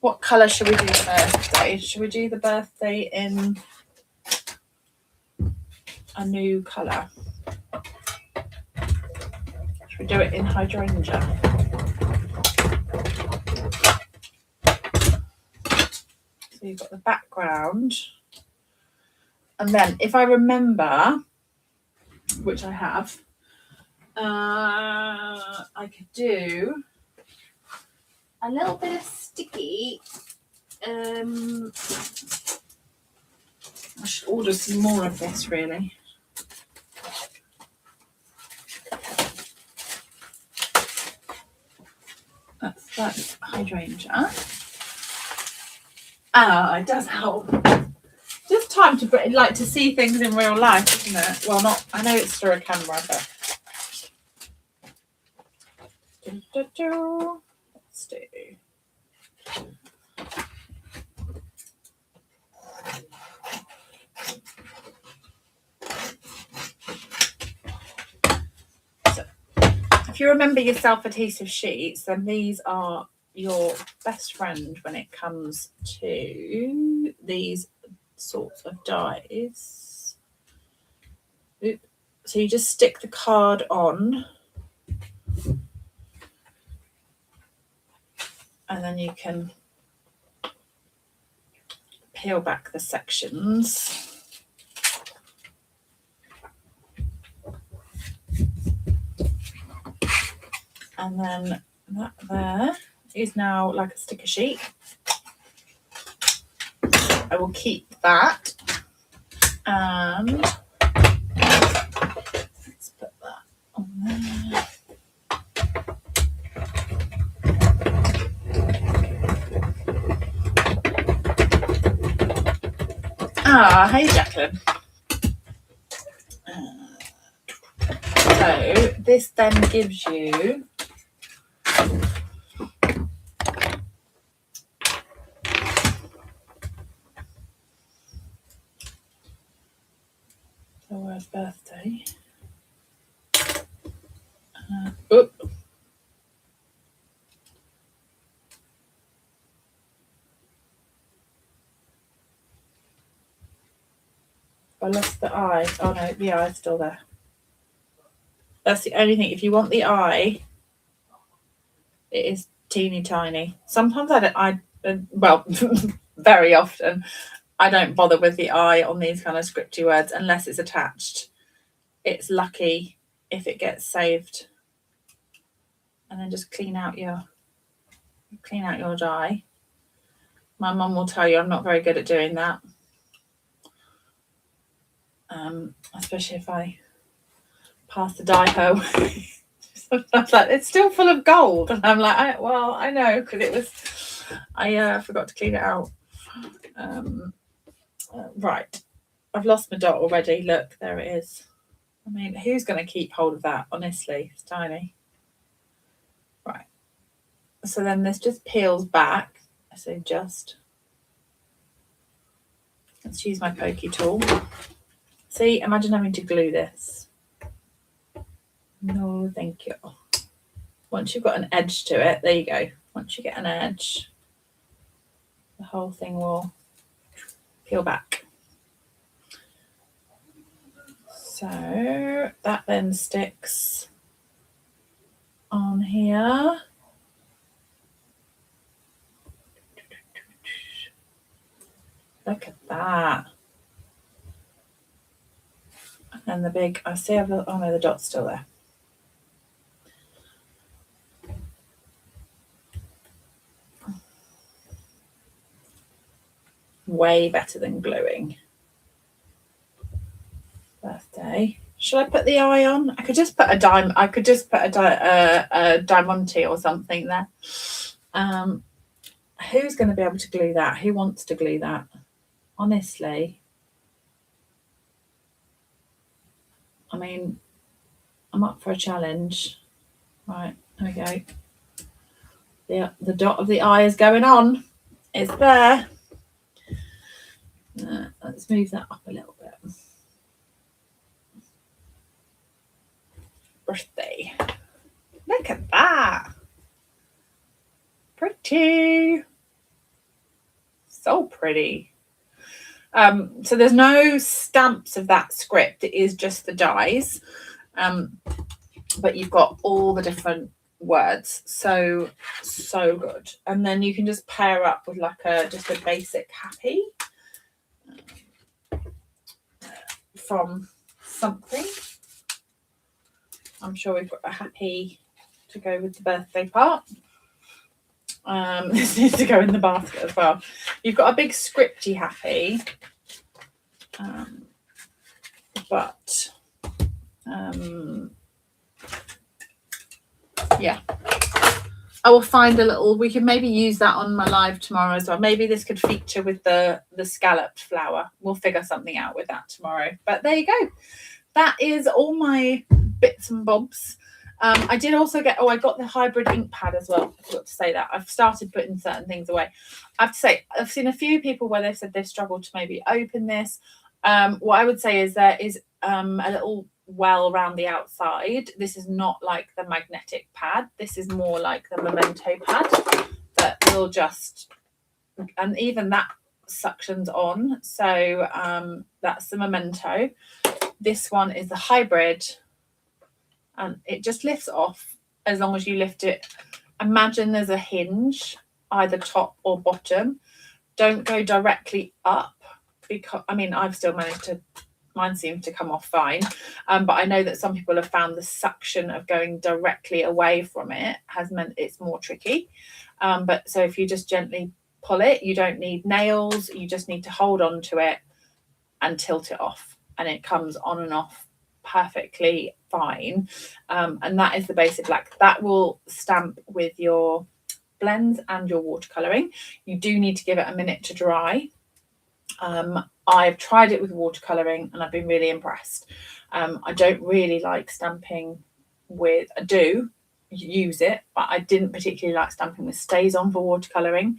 What colour should we do the birthday? Should we do the birthday in a new colour? Should we do it in hydrangea? So you've got the background. And then if I remember, which I have, I could do a little bit of sticky. I should order some more of this, really. That's hydrangea. It does help. Just time to see things in real life, isn't it? Well, not. I know it's through a camera, but. Let's do. If you remember your self-adhesive sheets, then these are your best friend when it comes to these sorts of dies. Oop. So you just stick the card on, and then you can peel back the sections. And then that there is now like a sticker sheet. I will keep that, and let's put that on there. Ah, hey Jacqueline. So this then gives you the word birthday. Oop. I lost the eye. Oh no, the eye's still there. That's the only thing. If you want the eye, it is teeny tiny. Sometimes well, very often, I don't bother with the eye on these kind of scripty words unless it's attached. It's lucky if it gets saved. And then just clean out your die. My mum will tell you I'm not very good at doing that. Especially if I pass the die her way. Sometimes like, it's still full of gold. And I'm like, I know, because I forgot to clean it out. Right. I've lost my dot already. Look, there it is. I mean, who's going to keep hold of that? Honestly, it's tiny. Right. So then this just peels back. So let's use my pokey tool. See, imagine having to glue this. No, thank you. Once you've got an edge to it, there you go. Once you get an edge, the whole thing will peel back. So that then sticks on here. Look at that. And the big, I see, oh no, the dot's still there. Way better than gluing. Birthday. Should I put the eye on? I could just put a diamond or something there. Who's going to be able to glue that? Who wants to glue that? Honestly. I mean, I'm up for a challenge. Right, there we go. Yeah, the dot of the eye is going on. It's there. Let's move that up a little bit. Birthday. Look at that. Pretty. So pretty. So there's no stamps of that script. It is just the dies. But you've got all the different words. So good. And then you can just pair up with like just a basic happy from something. I'm sure we've got a happy to go with the birthday part. This needs to go in the basket as well. You've got a big scripty happy, but yeah, I will find a little. We can maybe use that on my live tomorrow as well. Maybe this could feature with the scalloped flower. We'll figure something out with that tomorrow. But there you go. That is all my bits and bobs. I did also get, I got the hybrid ink pad as well. I forgot to say that. I've started putting certain things away. I have to say, I've seen a few people where they've said they've struggled to maybe open this. What I would say is there is a little well around the outside. This is not like the magnetic pad. This is more like the Memento pad that will just, and even that suctions on. So that's the Memento. This one is the hybrid, and it just lifts off as long as you lift it. Imagine there's a hinge either top or bottom. Don't go directly up, because I mean I've still managed to, mine seems to come off fine, but I know that some people have found the suction of going directly away from it has meant it's more tricky. But so if you just gently pull it, you don't need nails, you just need to hold on to it and tilt it off, and it comes on and off perfectly fine. And that is the basic black. That will stamp with your blends and your watercolouring. You do need to give it a minute to dry. I've tried it with watercolouring and I've been really impressed. I don't really like stamping with, I do use it, but I didn't particularly like stamping with stays on for watercolouring,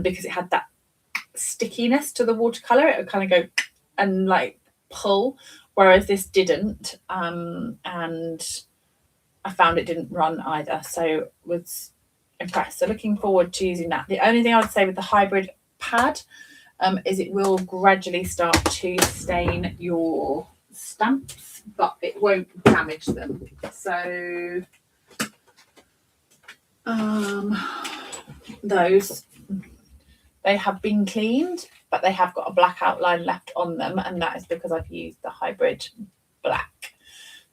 because it had that stickiness to the watercolour. It would kind of go and like pull, whereas this didn't, and I found it didn't run either, so was impressed. So looking forward to using that. The only thing I would say with the hybrid pad is it will gradually start to stain your stamps, but it won't damage them. So those, they have been cleaned, but they have got a black outline left on them, and that is because I've used the hybrid black.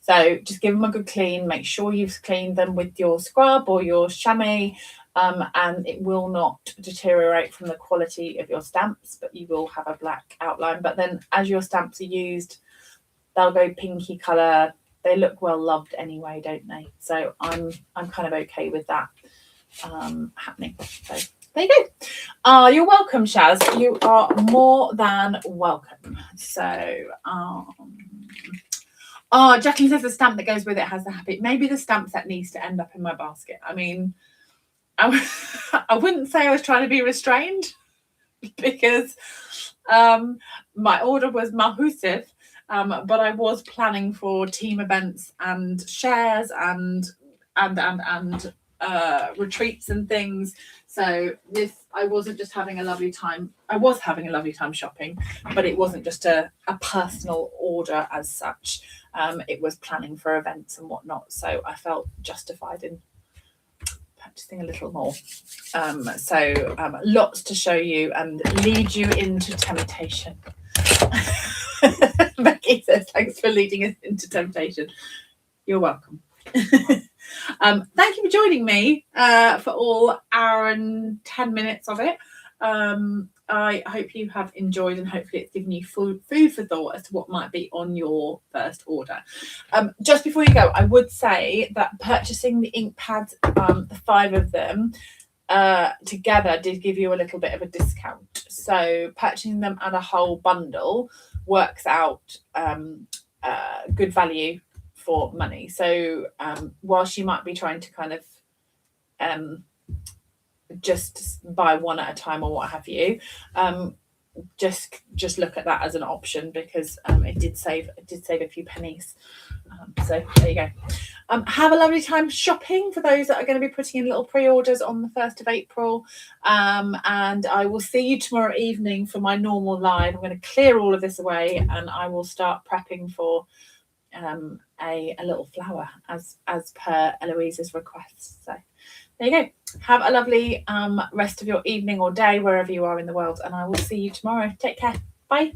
So just give them a good clean, make sure you've cleaned them with your scrub or your chamois, and it will not deteriorate from the quality of your stamps, but you will have a black outline. But then as your stamps are used, they'll go pinky colour. They look well loved anyway, don't they? So I'm kind of okay with that happening. So there you go. You're welcome, Shaz. You are more than welcome. So Jacqueline says the stamp that goes with it has the happy. Maybe the stamp set needs to end up in my basket. I mean, I wouldn't say I was trying to be restrained, because my order was Mahusiv, but I was planning for team events and shares and retreats and things. So this, I wasn't just having a lovely time. I was having a lovely time shopping, but it wasn't just a personal order as such. It was planning for events and whatnot. So I felt justified in purchasing a little more. So lots to show you and lead you into temptation. Becky says, thanks for leading us into temptation. You're welcome. Thank you for joining me for all hour and 10 minutes of it. I hope you have enjoyed, and hopefully it's given you food for thought as to what might be on your first order. Just before you go, I would say that purchasing the ink pads, the 5 of them together, did give you a little bit of a discount. So purchasing them at a whole bundle works out good value for money. So whilst you might be trying to kind of just buy one at a time or what have you, just look at that as an option, because it did save a few pennies. So there you go. Have a lovely time shopping for those that are going to be putting in little pre-orders on the 1st of April. And I will see you tomorrow evening for my normal live. I'm going to clear all of this away and I will start prepping for a little flower as per Eloise's request. So there you go. Have a lovely rest of your evening or day wherever you are in the world, and I will see you tomorrow. Take care. Bye.